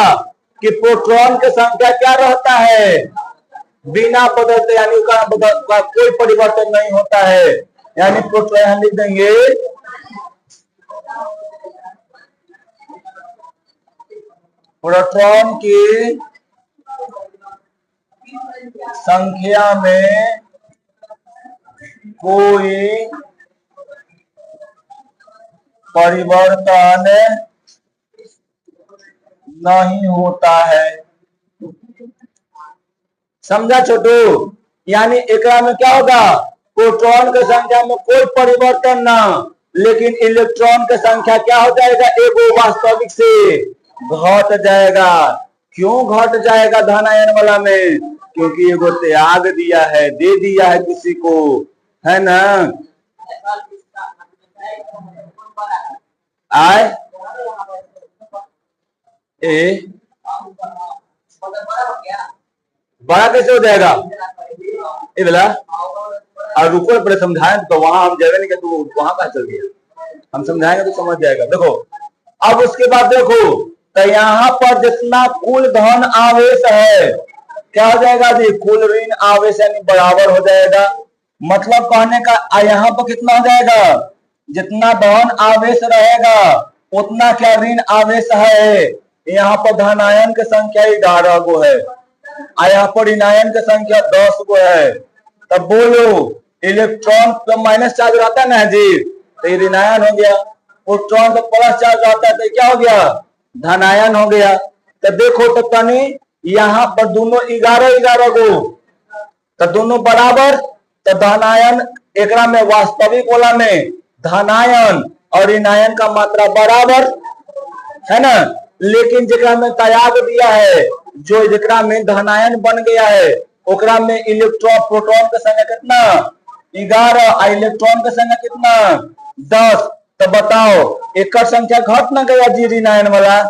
S1: कि प्रोटॉन की संख्या क्या रहता है, बिना बदलते, यानी का कोई परिवर्तन नहीं होता है, यानी प्रोटॉन लिख देंगे प्रोटॉन की संख्या में कोई परिवर्तन नहीं होता है, समझा छोटू। यानी एकरा में क्या होगा, प्रोटॉन की संख्या में कोई परिवर्तन ना, लेकिन इलेक्ट्रॉन की संख्या क्या हो जाएगा, एगो वास्तविक से घट जाएगा। क्यों घट जाएगा धनायन वाला में, क्योंकि एगो त्याग दिया है, दे दिया है किसी को, है ना। आए बड़ा कैसे हो जाएगा ये वाला, और रुको पहले समझाएं तो वहां हम जाएगा नहीं कि तू वहां कहा चल गया, हम समझाएंगे तो समझ जाएगा। देखो अब उसके बाद देखो, तो यहाँ पर जितना कुल धन आवेश है क्या हो जाएगा जी, कुल ऋण आवेश यानी बराबर हो जाएगा। मतलब कहने का यहाँ पर कितना हो जाएगा, जितना धन आवेश रहेगा उतना क्या ऋण आवेश है। यहाँ पर धनायन की संख्या 11 गो है, यहाँ पर ऋणायन की संख्या 10 गो है। तब बोलो इलेक्ट्रॉन तो माइनस चार्ज रहता है ना जी, तो ये ऋणायन हो गया, प्रोटॉन तो प्लस चार्ज रहता है, तो क्या हो गया, धनायन हो गया। तो देखो तो तनी यहाँ पर दोनों 11 11 गो, तो दोनों बराबर, तो धनायन एकरा में वास्तविक वाला में धनायन और ऋणायन का मात्रा बराबर है ना, लेकिन जेकरा में त्याग दिया है, जो जेकरा में धनायन बन गया है, ओकरा में इलेक्ट्रॉन प्रोटॉन का संख्या कितना 11 और इलेक्ट्रॉन का संख्या कितना 10। तो बताओ एक संख्या घट न गया जी, ऋणायन वाला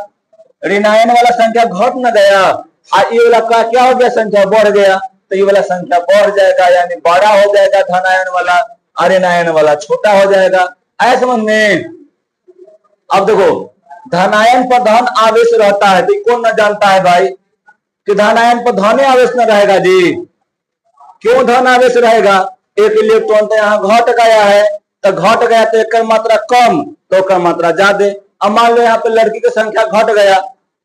S1: संख्या घट न गया, और ये वाला क्या हो गया, संख्या बढ़ गया। तो ये वाला संख्या बढ़ जाएगा, यानी बड़ा हो जाएगा धनायन वाला, और ऋणायन वाला छोटा हो जाएगा। ऐसा समझ में। अब देखो धनायन पर धन आवेश रहता है, तो कौन न जानता है भाई कि धनायन पर धन आवेश न रहेगा जी। क्यों धन आवेश रहेगा, एक इलेक्ट्रॉन तो यहाँ घट गया है, तो घट गया तो एक मात्रा कम तो एक मात्रा ज्यादा। अब मान लो यहाँ पे लड़की की संख्या घट गया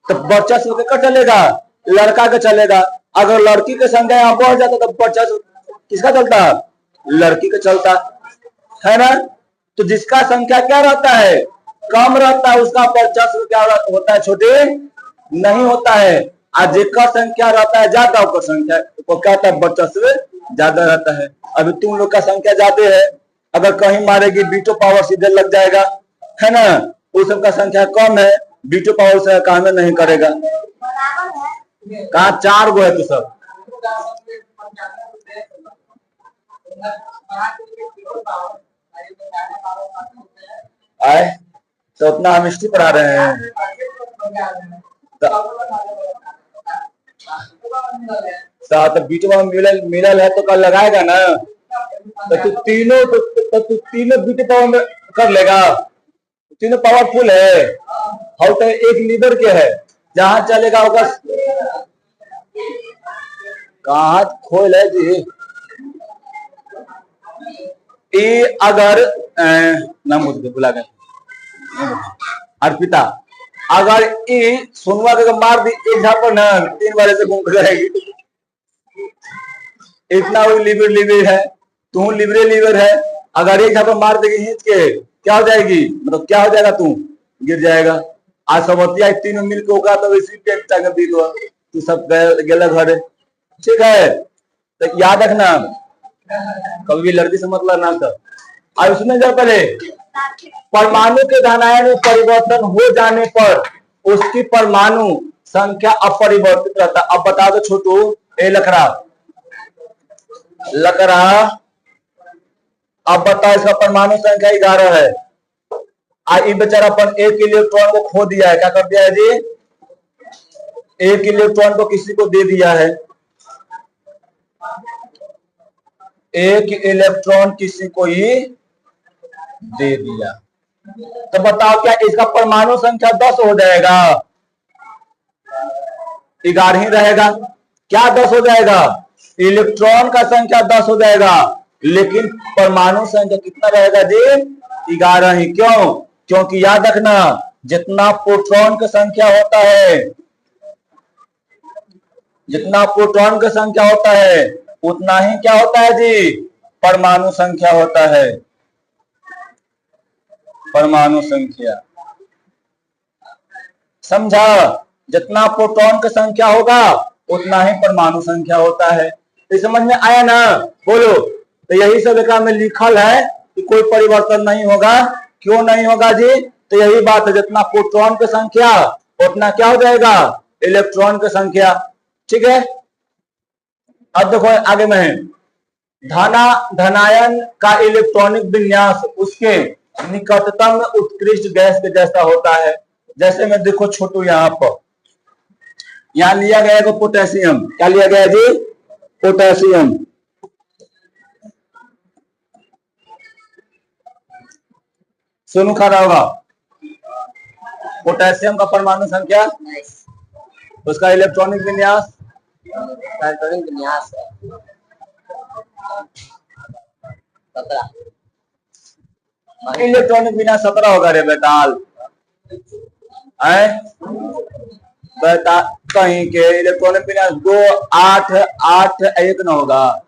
S1: तो वर्चस्व किसका चलेगा, लड़का का चलेगा। अगर लड़की की संख्या यहाँ बढ़ जाता तो वर्चस्व किसका चलता, लड़की का चलता है ना। तो जिसका संख्या क्या रहता है, कम रहता है, उसका वर्चस्व क्या होता है, छोटे नहीं होता है। और जिसका संख्या रहता है ज्यादा, उसका संख्या वो क्या होता है, वर्चस्व ज्यादा रहता है। अभी तुम लोग का संख्या ज्यादा है, अगर कहीं मारेगी बीटो पावर सीधे लग जाएगा, है ना। उस सबका संख्या कम है, बीटो पावर से काम नहीं करेगा। कहा 4 गो है तो सब आए, तो अपना हम हिस्ट्री पढ़ा रहे हैं। तो बीटो मिलल है तो कल लगाएगा ना, तो तू तीनों बीटो पावर में कर लेगा, तीनों पावरफुल है। और तो एक लीवर के है, जहां चलेगा होगा कहा खोल है जी। ये अगर नाम बुला गए अर्पिता, अगर ये सोनुआ के मार दी एक झापड़ ना 3 बार से घूम जाएगी। इतना वो लीवर है, तू लीवर है, अगर एक झापड़ मार देगी हिंच के क्या हो जाएगी, मतलब क्या हो जाएगा, तू गिर जाएगा। आज सबतिया तीनों मिलकर होगा तो इसी पे तू सब गलत घर है, ठीक है। तो याद रखना कभी भी लड़की से मतलब ना कर। और उसमें जब पहले परमाणु के धनायन में परिवर्तन हो जाने पर उसकी परमाणु संख्या अपरिवर्तित रहता। अब बता दो छोटू, ए लकड़ा अब बता, इसका परमाणु संख्या 11 है। आज बेचारा अपन एक इलेक्ट्रॉन को खो दिया है, क्या कर दिया है जी, एक इलेक्ट्रॉन को किसी को दे दिया है, एक इलेक्ट्रॉन किसी को ही दे दिया। तो बताओ क्या इसका परमाणु संख्या 10 हो जाएगा, 11 ही रहेगा। क्या 10 हो जाएगा, इलेक्ट्रॉन का संख्या 10 हो जाएगा, लेकिन परमाणु संख्या कितना रहेगा जी, 11 ही। क्यों, क्योंकि याद रखना जितना प्रोटॉन की संख्या होता है, जितना प्रोटॉन की संख्या होता है उतना ही क्या होता है जी, परमाणु संख्या होता है, परमाणु संख्या। समझा, जितना प्रोटॉन की संख्या होगा उतना ही परमाणु संख्या होता है। तो समझ में आया ना, बोलो। तो यही सब एक में लिखल है कि कोई परिवर्तन नहीं होगा। क्यों नहीं होगा जी, तो यही बात है, जितना प्रोटॉन की संख्या उतना क्या हो जाएगा, इलेक्ट्रॉन की संख्या, ठीक है। अब देखो आगे में धनायन का इलेक्ट्रॉनिक विन्यास उसके निकटतम उत्कृष्ट गैस के जैसा होता है। जैसे में देखो छोटू, यहाँ पर यहाँ लिया गया है पोटेशियम, क्या लिया गया जी, पोटेशियम। सुनो खा रहा होगा, पोटेशियम का परमाणु संख्या, उसका इलेक्ट्रॉनिक विन्यास, इलेक्ट्रॉनिक विन्यास 17 होगा रे बेताल, बता कहीं के इलेक्ट्रॉनिक विन्यास 2 8 8 1 न होगा,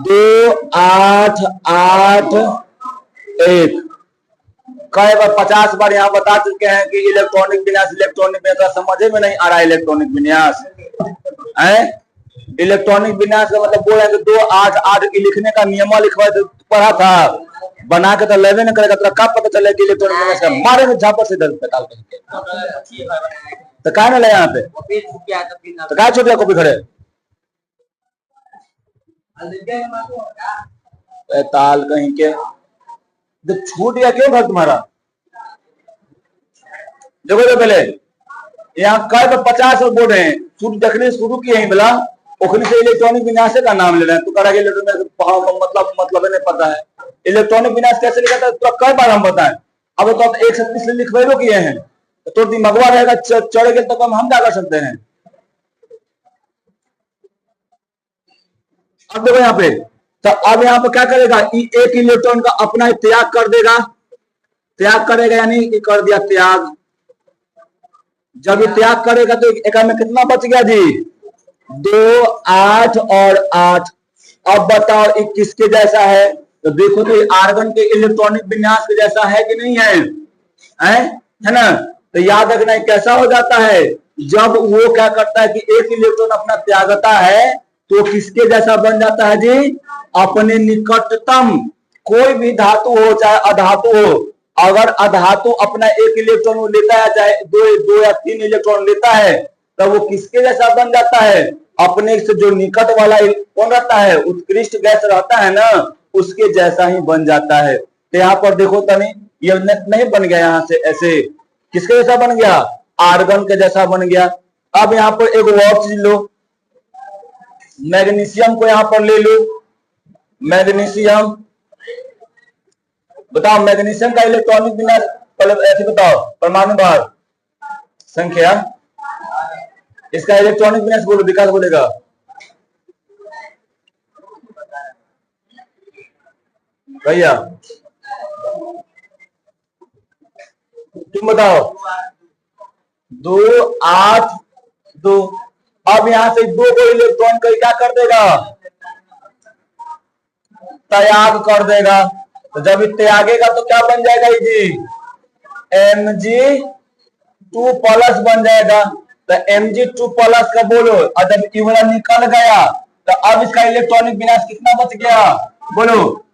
S1: 2 8 8 1। कई बार 50 बार यहाँ बता चुके हैं कि इलेक्ट्रॉनिक विन्यास समझे में नहीं आ रहा है। इलेक्ट्रॉनिक विन्यास है इलेक्ट्रॉनिक विन्यास का मतलब बोल रहे हैं कि 2 8 8 लिखने का नियम लिखवा पढ़ा था, बना के तो लेवे नहीं करेगा, तो कब पता चले कि इलेक्ट्रॉनिक विन्यास का मारे झापड़ से दर्द पेटाल कहीं तो काय ना ले यहाँ पे तो काय छूट गया कॉपी खड़े ताल कहीं के जब छूट गया क्यों घर तुम्हारा। देखो तो पहले यहाँ कई तो 50 बोर्ड है, देखने शुरू किए हैं बोला ओखली से इलेक्ट्रॉनिक विन्यास का नाम ले रहे हैं, तो करा मतलब नहीं पता है इलेक्ट्रॉनिक विन्यास कैसे लिखा था, तो कई बार हम बताएं। अब तो 136 से लिखवेलो किए हैं तो दिमागवा रहेगा चढ़ के तो हम क्या कर सकते हैं। अब देखो यहाँ पे तो अब यहाँ पे क्या करेगा, एक इलेक्ट्रॉन का अपना त्याग कर देगा, त्याग करेगा यानी कर दिया त्याग। जब ये त्याग करेगा तो एक में कितना बच गया जी 2 8 और 8। अब बताओ ये किसके जैसा है, तो देखो तो आर्गन के इलेक्ट्रॉनिक विन्यास के जैसा है कि नहीं है ना। तो याद रखना कैसा हो जाता है, जब वो क्या करता है कि एक इलेक्ट्रॉन अपना त्यागता है तो किसके जैसा बन जाता है जी, अपने निकटतम कोई भी धातु हो चाहे अधातु हो, अगर अधातु अपना एक इलेक्ट्रॉन लेता है चाहे 2 या 3 इलेक्ट्रॉन लेता है तो वो किसके जैसा बन जाता है, अपने से जो निकट वाला कौन रहता है उत्कृष्ट गैस रहता है ना उसके जैसा ही बन जाता है। तो यहाँ पर देखो तो ये नहीं बन गया, यहाँ से ऐसे किसके जैसा बन गया आर्गन के जैसा बन गया। अब यहाँ पर एक और चीज लो, मैग्नीशियम को यहाँ पर ले लो, मैग्नीशियम बताओ मैग्नीशियम का इलेक्ट्रॉनिक विन्यास ऐसे बताओ, परमाणु भार संख्या, इसका इलेक्ट्रॉनिक विन्यास बोलो, विकास बोलेगा। भैया तुम बताओ 2 8 2। अब यहां से 2 को इलेक्ट्रॉन का क्या कर देगा त्याग कर देगा, तो जब त्यागेगा तो क्या बन जाएगा जी Mg2+ बन जाएगा। तो Mg2+ का बोलो, और जब ये वाला निकल गया तो अब इसका इलेक्ट्रॉनिक विन्यास कितना बच गया बोलो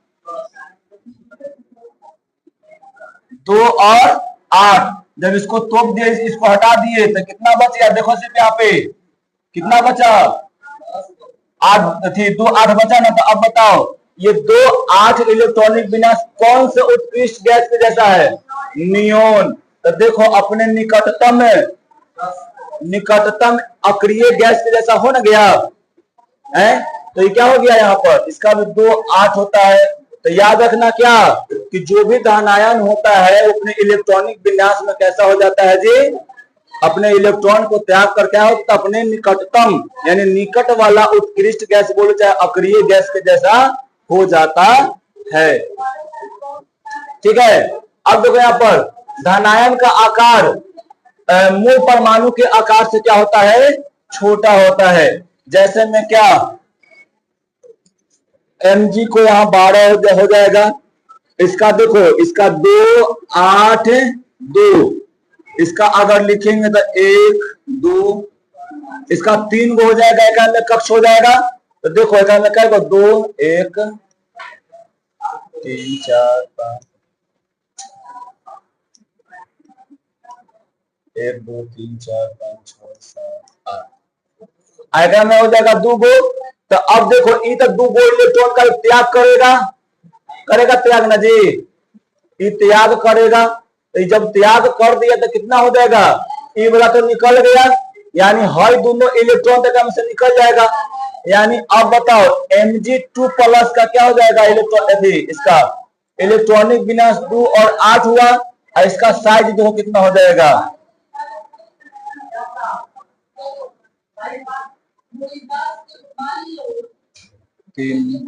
S1: 2 और 8। जब इसको तोप दिए इसको हटा दिए तो कितना बच गया, देखो सिर्फ यहाँ पे कितना बचा 8 थी 2 8 बचा ना। तो अब बताओ ये 2 8 इलेक्ट्रॉनिक विन्यास कौन से उत्कृष्ट गैस के जैसा है नियोन। तो देखो अपने निकटतम अक्रिय गैस के जैसा हो ना गया है, तो ये क्या हो गया यहाँ पर इसका भी 2 8 होता है। तो याद रखना क्या कि जो भी धनायन होता है अपने इलेक्ट्रॉनिक विन्यास में कैसा हो जाता है जी, अपने इलेक्ट्रॉन को त्याग कर क्या होता है अपने निकटतम यानी निकट वाला उत्कृष्ट गैस बोलो चाहे अक्रिय गैस के जैसा हो जाता है। ठीक है। अब देखो यहाँ पर धनायन का आकार मूल परमाणु के आकार से क्या होता है छोटा होता है। जैसे में क्या Mg को यहाँ 12 हो जाएगा, इसका देखो इसका 2 8 2, इसका अगर लिखेंगे तो 1 2, इसका 3 हो जाएगा, एक में कक्ष हो जाएगा। तो देखो एक में क्या 2 1 3 4 5 1 2 3 4 5 6 7 8 आएगा में हो जाएगा 2 गो। तो अब देखो ई तक 2 गो इलेक्ट्रॉन का त्याग करेगा त्याग ना जी, ई त्याग करेगा। तो जब त्याग कर दिया तो कितना हो जाएगा ई वाला तो निकल गया, यानी हर दोनों इलेक्ट्रॉन तक हमसे निकल जाएगा। यानी अब बताओ Mg2+ का क्या हो जाएगा इलेक्ट्रॉन इसका इलेक्ट्रॉनिक विन्यास 2 और 8 हुआ, और इसका साइज देखो कितना हो जाएगा 3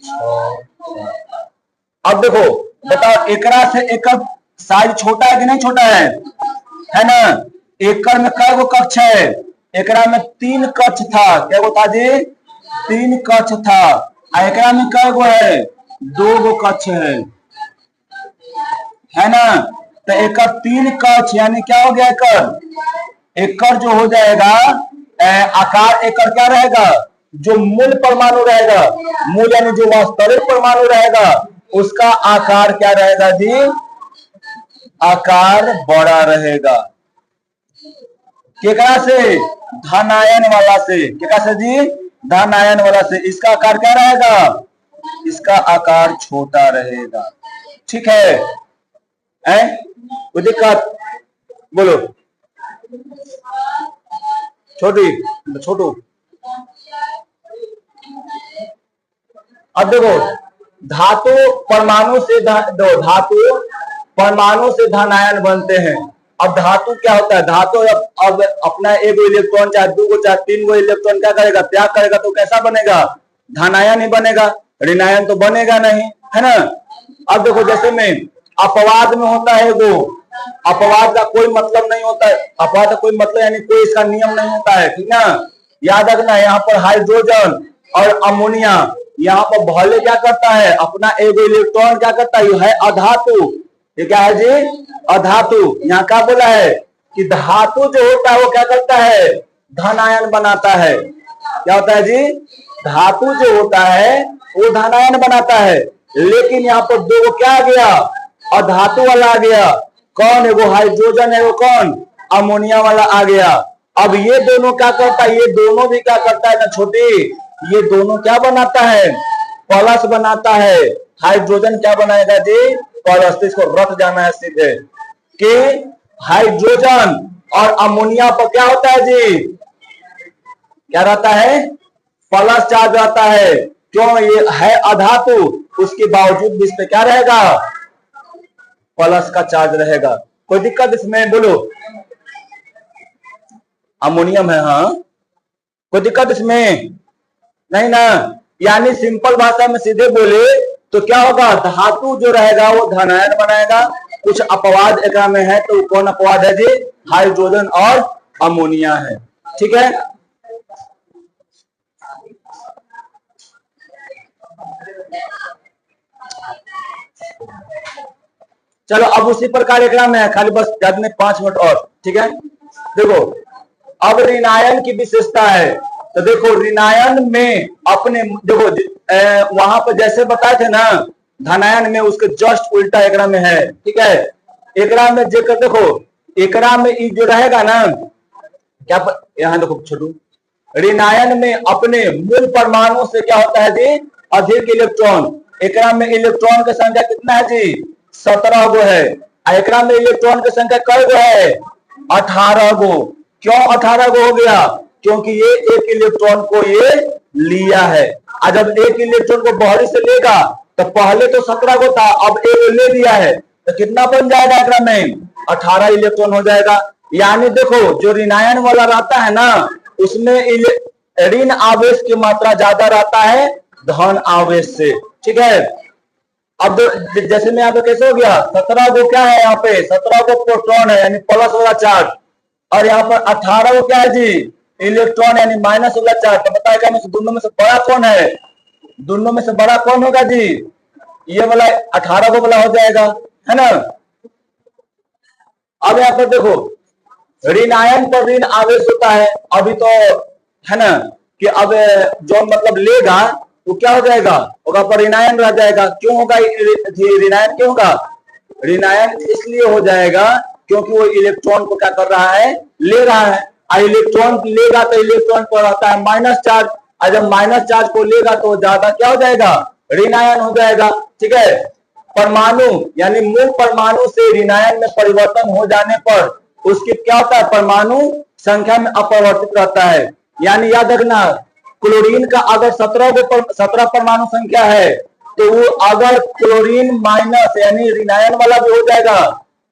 S1: 6। अब देखो बताओ एकरा से एक साइज छोटा है कि नहीं छोटा है ना। एकड़ में कै गो कक्ष है, एकरा में 3 कक्ष था, क्या गो था जी 3 कक्ष था। एकरा में कै गो है 2 गो कक्ष है ना। तो एकड़ 3 कक्ष यानी क्या हो गया एकड़ जो हो जाएगा आकार एकड़ क्या रहेगा जो मूल परमाणु रहेगा, मूल यानी जो वास्तविक परमाणु रहेगा, उसका आकार क्या रहेगा जी? आकार बड़ा रहेगा। केकरा से? धनायन वाला से। केकरा से जी? धनायन वाला से। इसका आकार क्या रहेगा? इसका आकार छोटा रहेगा। ठीक है? कोई दिक्कत? बोलो। छोटू अब देखो, धातु परमाणु से धातु परमाणु से धनायन बनते हैं। अब धातु क्या होता है? धातु अब अपना एक इलेक्ट्रॉन चाहे 2 को चाहे 3 को इलेक्ट्रॉन क्या करेगा? त्याग करेगा, तो कैसा बनेगा? धनायन ही बनेगा, ऋणायन तो बनेगा नहीं, है ना? अब देखो, जैसे में अपवाद में होता है वो, अपवाद का कोई मतलब नहीं होता है। अपवाद का कोई मतलब यानी कोई इसका नियम नहीं होता है, ठीक ना? याद रखना, यहाँ पर हाइड्रोजन और अमोनिया, यहाँ पर भले क्या करता है? अपना एक इलेक्ट्रॉन क्या करता है? है अधातु। ये क्या है जी? अधातु। यहाँ क्या बोला है कि धातु जो होता है वो क्या करता है? धनायन बनाता है। क्या होता है जी? धातु जो होता है वो धनायन बनाता है। लेकिन यहाँ पर 2 को क्या आ गया? अधातु वाला आ गया। कौन है वो? हाइड्रोजन है वो। कौन? अमोनिया वाला आ गया। अब ये दोनों क्या करता है? ये दोनों भी क्या करता है ना छोटी? ये दोनों क्या बनाता है? प्लस बनाता है। हाइड्रोजन क्या बनाएगा जी? प्लस। इसको रख जाना है सीधे कि हाइड्रोजन और अमोनिया पर क्या होता है जी? क्या रहता है? प्लस चार्ज रहता है। क्यों? ये है अधातु, उसके बावजूद भी इस पे क्या रहेगा? प्लस का चार्ज रहेगा। कोई दिक्कत इसमें? बोलो। अमोनियम है, हाँ, कोई दिक्कत इसमें नहीं ना? यानी सिंपल भाषा में सीधे बोले तो क्या होगा? धातु जो रहेगा वो धनायन बनाएगा। कुछ अपवाद एक में है, तो कौन अपवाद है जी? हाइड्रोजन और अमोनिया है। ठीक है? चलो, अब उसी प्रकार एक में है, खाली बस याद में 5 मिनट और। ठीक है? देखो, अब ऋणायन की विशेषता है। तो देखो, ऋणायन में अपने देखो वहां पर जैसे बताए थे ना, धनायन में उसके जस्ट उल्टा एकरा में है। ठीक है? एकरा में जेकर देखो, एकरा में जो रहेगा ना, क्या यहाँ देखो छोटू, ऋणायन में अपने मूल परमाणु से क्या होता है जी? अधिक इलेक्ट्रॉन। एकरा में इलेक्ट्रॉन की संख्या कितना है जी? 17 गो है। एकरा में इलेक्ट्रॉन की संख्या कै गो है? 18 गो। क्यों 18 गो हो गया? क्योंकि ये एक इलेक्ट्रॉन को ये लिया है। और जब एक इलेक्ट्रॉन को बाहरी से लेगा तो पहले तो 17 को था, अब एक ले लिया है, तो कितना बन जाएगा? एकरा में 18 इलेक्ट्रॉन हो जाएगा। यानी देखो, जो ऋणायन वाला रहता है ना, उसमें ऋण आवेश की मात्रा ज्यादा रहता है धन आवेश से। ठीक है? अब जैसे में यहाँ पे कैसे हो गया? 17 गो क्या है? यहाँ पे 17 गो प्रोटॉन है, यानी प्लस वाला चार्ज, और यहाँ पर 18 गो क्या है जी? इलेक्ट्रॉन, यानी माइनस वाला चार्ज। तो बताएगा में से दोनों में से बड़ा कौन है? दोनों में से बड़ा कौन होगा जी? ये वाला 18 गो वाला हो जाएगा, है ना? अब यहाँ पर देखो, ऋणायन पर ऋण आवेश होता है अभी तो, है ना? कि अब जो मतलब लेगा वो क्या हो जाएगा? होगा पर ऋणायन रह जाएगा। क्यों होगा ऋणायन? क्यों होगा ऋणायन? इसलिए हो जाएगा क्योंकि वो इलेक्ट्रॉन को क्या कर रहा है? ले रहा है। इलेक्ट्रॉन लेगा तो इलेक्ट्रॉन पर रहता है माइनस चार्ज, और जब माइनस चार्ज को लेगा तो ज्यादा क्या हो जाएगा? ऋणायन हो जाएगा। ठीक है? परमाणु यानी मूल परमाणु से ऋणायन में परिवर्तन हो जाने पर उसकी क्या होता है? परमाणु संख्या में अपरिवर्तित रहता है। यानी याद रखना, क्लोरीन का अगर 17 परमाणु संख्या है, तो वो अगर क्लोरीन माइनस यानी ऋणायन वाला भी हो जाएगा,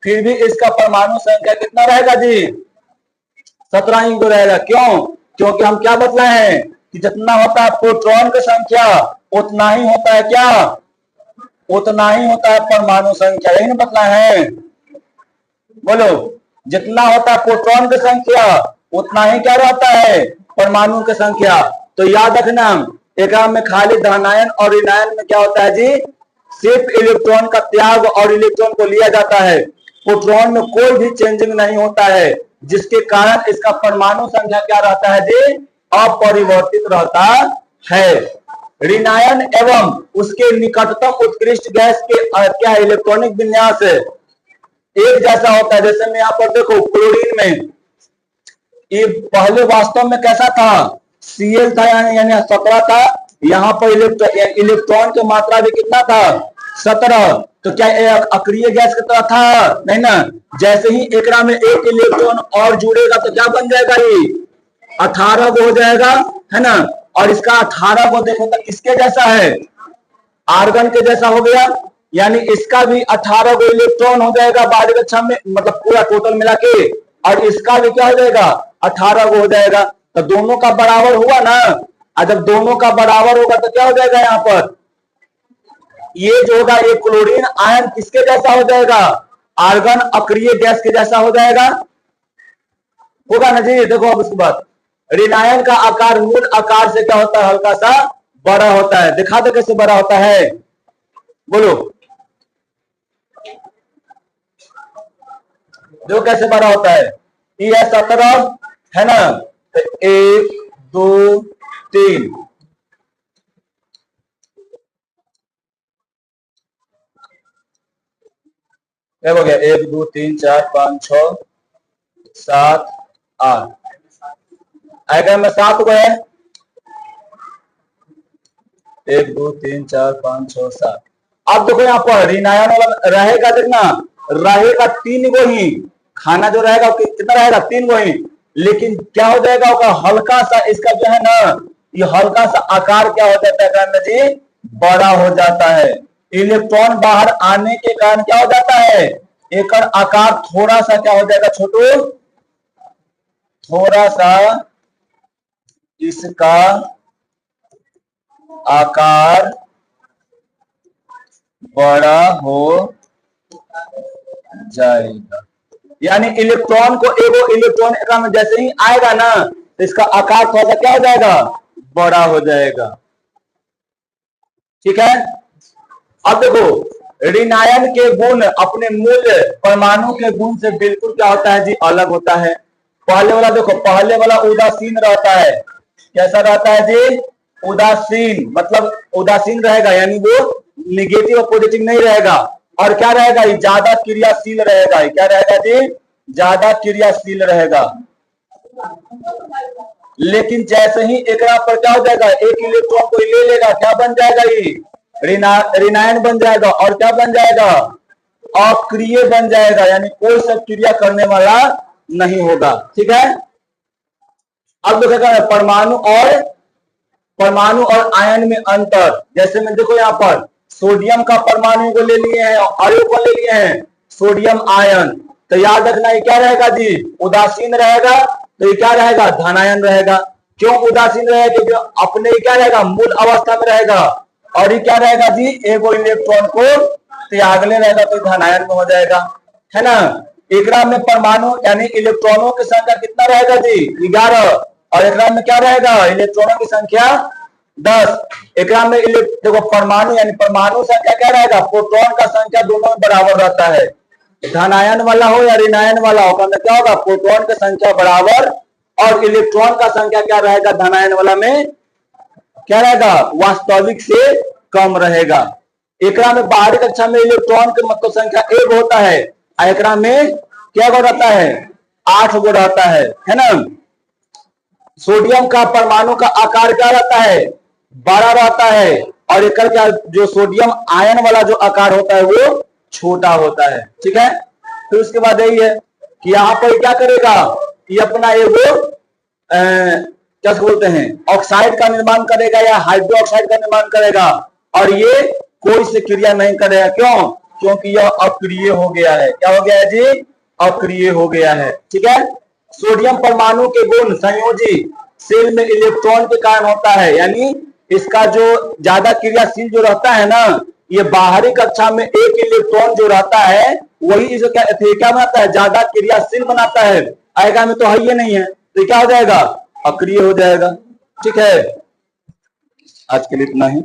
S1: फिर भी इसका परमाणु संख्या कितना रहेगा जी? 17 ही तो रहेगा। क्यों? क्योंकि हम क्या बतलाए हैं कि जितना होता है प्रोटॉन की संख्या उतना ही होता है क्या? उतना ही होता है परमाणु संख्या। यही ना बतलाए हैं? बोलो, जितना होता है प्रोटॉन की संख्या उतना ही क्या रहता है? परमाणु की संख्या। तो याद रखना, एक में खाली धनायन और ऋणायन में क्या होता है जी? सिर्फ इलेक्ट्रॉन का त्याग और इलेक्ट्रॉन को लिया जाता है। प्रोटॉन में कोई भी चेंजिंग नहीं होता है, जिसके कारण इसका परमाणु संख्या क्या रहता है जी? अपरिवर्तित रहता है। ऋणायन एवं उसके निकटतम उत्कृष्ट गैस के क्या इलेक्ट्रॉनिक विन्यास एक जैसा होता है। जैसे मैं यहाँ पर देखो क्लोरीन में ये पहले वास्तव में कैसा था, Cl था यानी 17 था, यहाँ पर इलेक्ट्रॉन की मात्रा भी कितना था, 17। तो क्या अक्रिय गैस की तरह था, नहीं ना। जैसे ही एकरा में एक इलेक्ट्रॉन और जुड़ेगा तो क्या बन जाएगा, ये 18 हो जाएगा, है ना। और इसका 18 को देखो तो किसके जैसा है, आर्गन के जैसा हो गया। यानी इसका भी 18 को इलेक्ट्रॉन हो जाएगा बाहरी कक्षा में, मतलब पूरा टोटल मिला के, और इसका भी क्या हो जाएगा, 18 को हो जाएगा। तो दोनों का बराबर हुआ ना। और जब दोनों का बराबर होगा तो क्या हो जाएगा, यहाँ पर ये जो होगा ये क्लोरीन आयन किसके जैसा हो जाएगा, आर्गन अक्रिय गैस के जैसा हो जाएगा, होगा ना जी। देखो अब उसके बाद ऋणायन का आकार मूल आकार से क्या होता है, हल्का सा बड़ा होता है। दिखा दो कैसे बड़ा होता है, बोलो जो कैसे बड़ा होता है। ये है 17, है ना। तो 1 2 3 हो गया, 1 2 3 4 5 6 7 8 आएगा में 7 को है, 1 2 3 4 5 6 7। अब देखो यहाँ पर ऋणायन वाला रहेगा, देखना रहेगा 3 गो ही, खाना जो रहेगा कितना रहेगा, 3 गो ही। लेकिन क्या हो जाएगा होगा, हल्का सा इसका जो है ना, ये हल्का सा आकार क्या हो जाता है जी, बड़ा हो जाता है। इलेक्ट्रॉन बाहर आने के कारण क्या हो जाता है, एक आकार थोड़ा सा क्या हो जाएगा, छोटू थोड़ा सा इसका आकार बड़ा हो जाएगा। यानी इलेक्ट्रॉन को एगो इलेक्ट्रॉन में जैसे ही आएगा ना, तो इसका आकार थोड़ा सा क्या हो जाएगा, बड़ा हो जाएगा। ठीक है। अब देखो ऋणायन के गुण अपने मूल परमाणु के गुण से बिल्कुल क्या होता है जी, अलग होता है। पहले वाला देखो, पहले वाला उदासीन रहता है। कैसा रहता है जी, उदासीन, मतलब उदासीन रहेगा, यानी वो निगेटिव और पॉजिटिव नहीं रहेगा। और क्या रहेगा, ये ज्यादा क्रियाशील रहेगा। क्या रहेगा जी, ज्यादा क्रियाशील रहेगा। लेकिन जैसे ही एक पर क्या हो जाएगा, एक इलेक्ट्रॉन को ले लेगा, क्या बन जाएगा, ये ऋणायन बन जाएगा। और क्या बन जाएगा, अक्रिय बन जाएगा, यानी कोई सब क्रिया करने वाला नहीं होगा। ठीक है। अब देखो परमाणु और आयन में अंतर। जैसे में देखो यहाँ पर सोडियम का परमाणु को ले लिए हैं, अणु को ले लिए हैं, सोडियम आयन। तो याद रखना ये क्या रहेगा जी, उदासीन रहेगा। तो ये क्या रहेगा, धनायन रहेगा। क्यों उदासीन रहेगा, क्योंकि अपने क्या रहेगा, मूल अवस्था में रहेगा। और ये क्या रहेगा जी, एक इलेक्ट्रॉन को त्यागने रहेगा, तो धनायन में हो जाएगा, है ना। एकरा में परमाणु यानी इलेक्ट्रॉनों की संख्या कितना रहेगा जी, 11। और एकरा में क्या रहेगा, इलेक्ट्रॉनों की संख्या 10। एकरा में देखो परमाणु यानी परमाणु संख्या क्या रहेगा, प्रोटॉन का संख्या दोनों में बराबर रहता है। धनायन वाला हो या ऋणायन वाला हो, क्या होगा, प्रोटॉन की संख्या बराबर और इलेक्ट्रॉन का संख्या क्या रहेगा, धनायन वाला में क्या रहेगा, वास्तविक से कम रहेगा। एकरा में बाहरी कक्षा में इलेक्ट्रॉन की मतलब संख्या 1 होता है, एकरा में क्या गो रहता है, 8 गो रहता है ना। सोडियम का परमाणु का आकार क्या रहता है, बड़ा रहता है। और एक क्या जो सोडियम आयन वाला जो आकार होता है वो छोटा होता है। ठीक है। फिर उसके बाद यही है कि यहाँ पर क्या करेगा, ये अपना एगो क्या बोलते हैं, ऑक्साइड का निर्माण करेगा या हाइड्रो ऑक्साइड का निर्माण करेगा। और ये कोई से क्रिया नहीं करेगा। क्यों, क्योंकि यह अक्रिय हो गया है। क्या हो गया है जी, अक्रिय हो गया है। ठीक है। सोडियम परमाणु के गुण संयोजी सेल में इलेक्ट्रॉन के कारण होता है, यानी इसका जो ज्यादा क्रियाशील जो रहता है ना, ये बाहरी कक्षा में एक इलेक्ट्रॉन जो रहता है वही इसे क्या बनाता है, ज्यादा क्रियाशील बनाता है। आएगा में तो है ये नहीं है, तो क्या हो जाएगा, अक्रिय हो जाएगा। ठीक है। आज के लिए इतना ही।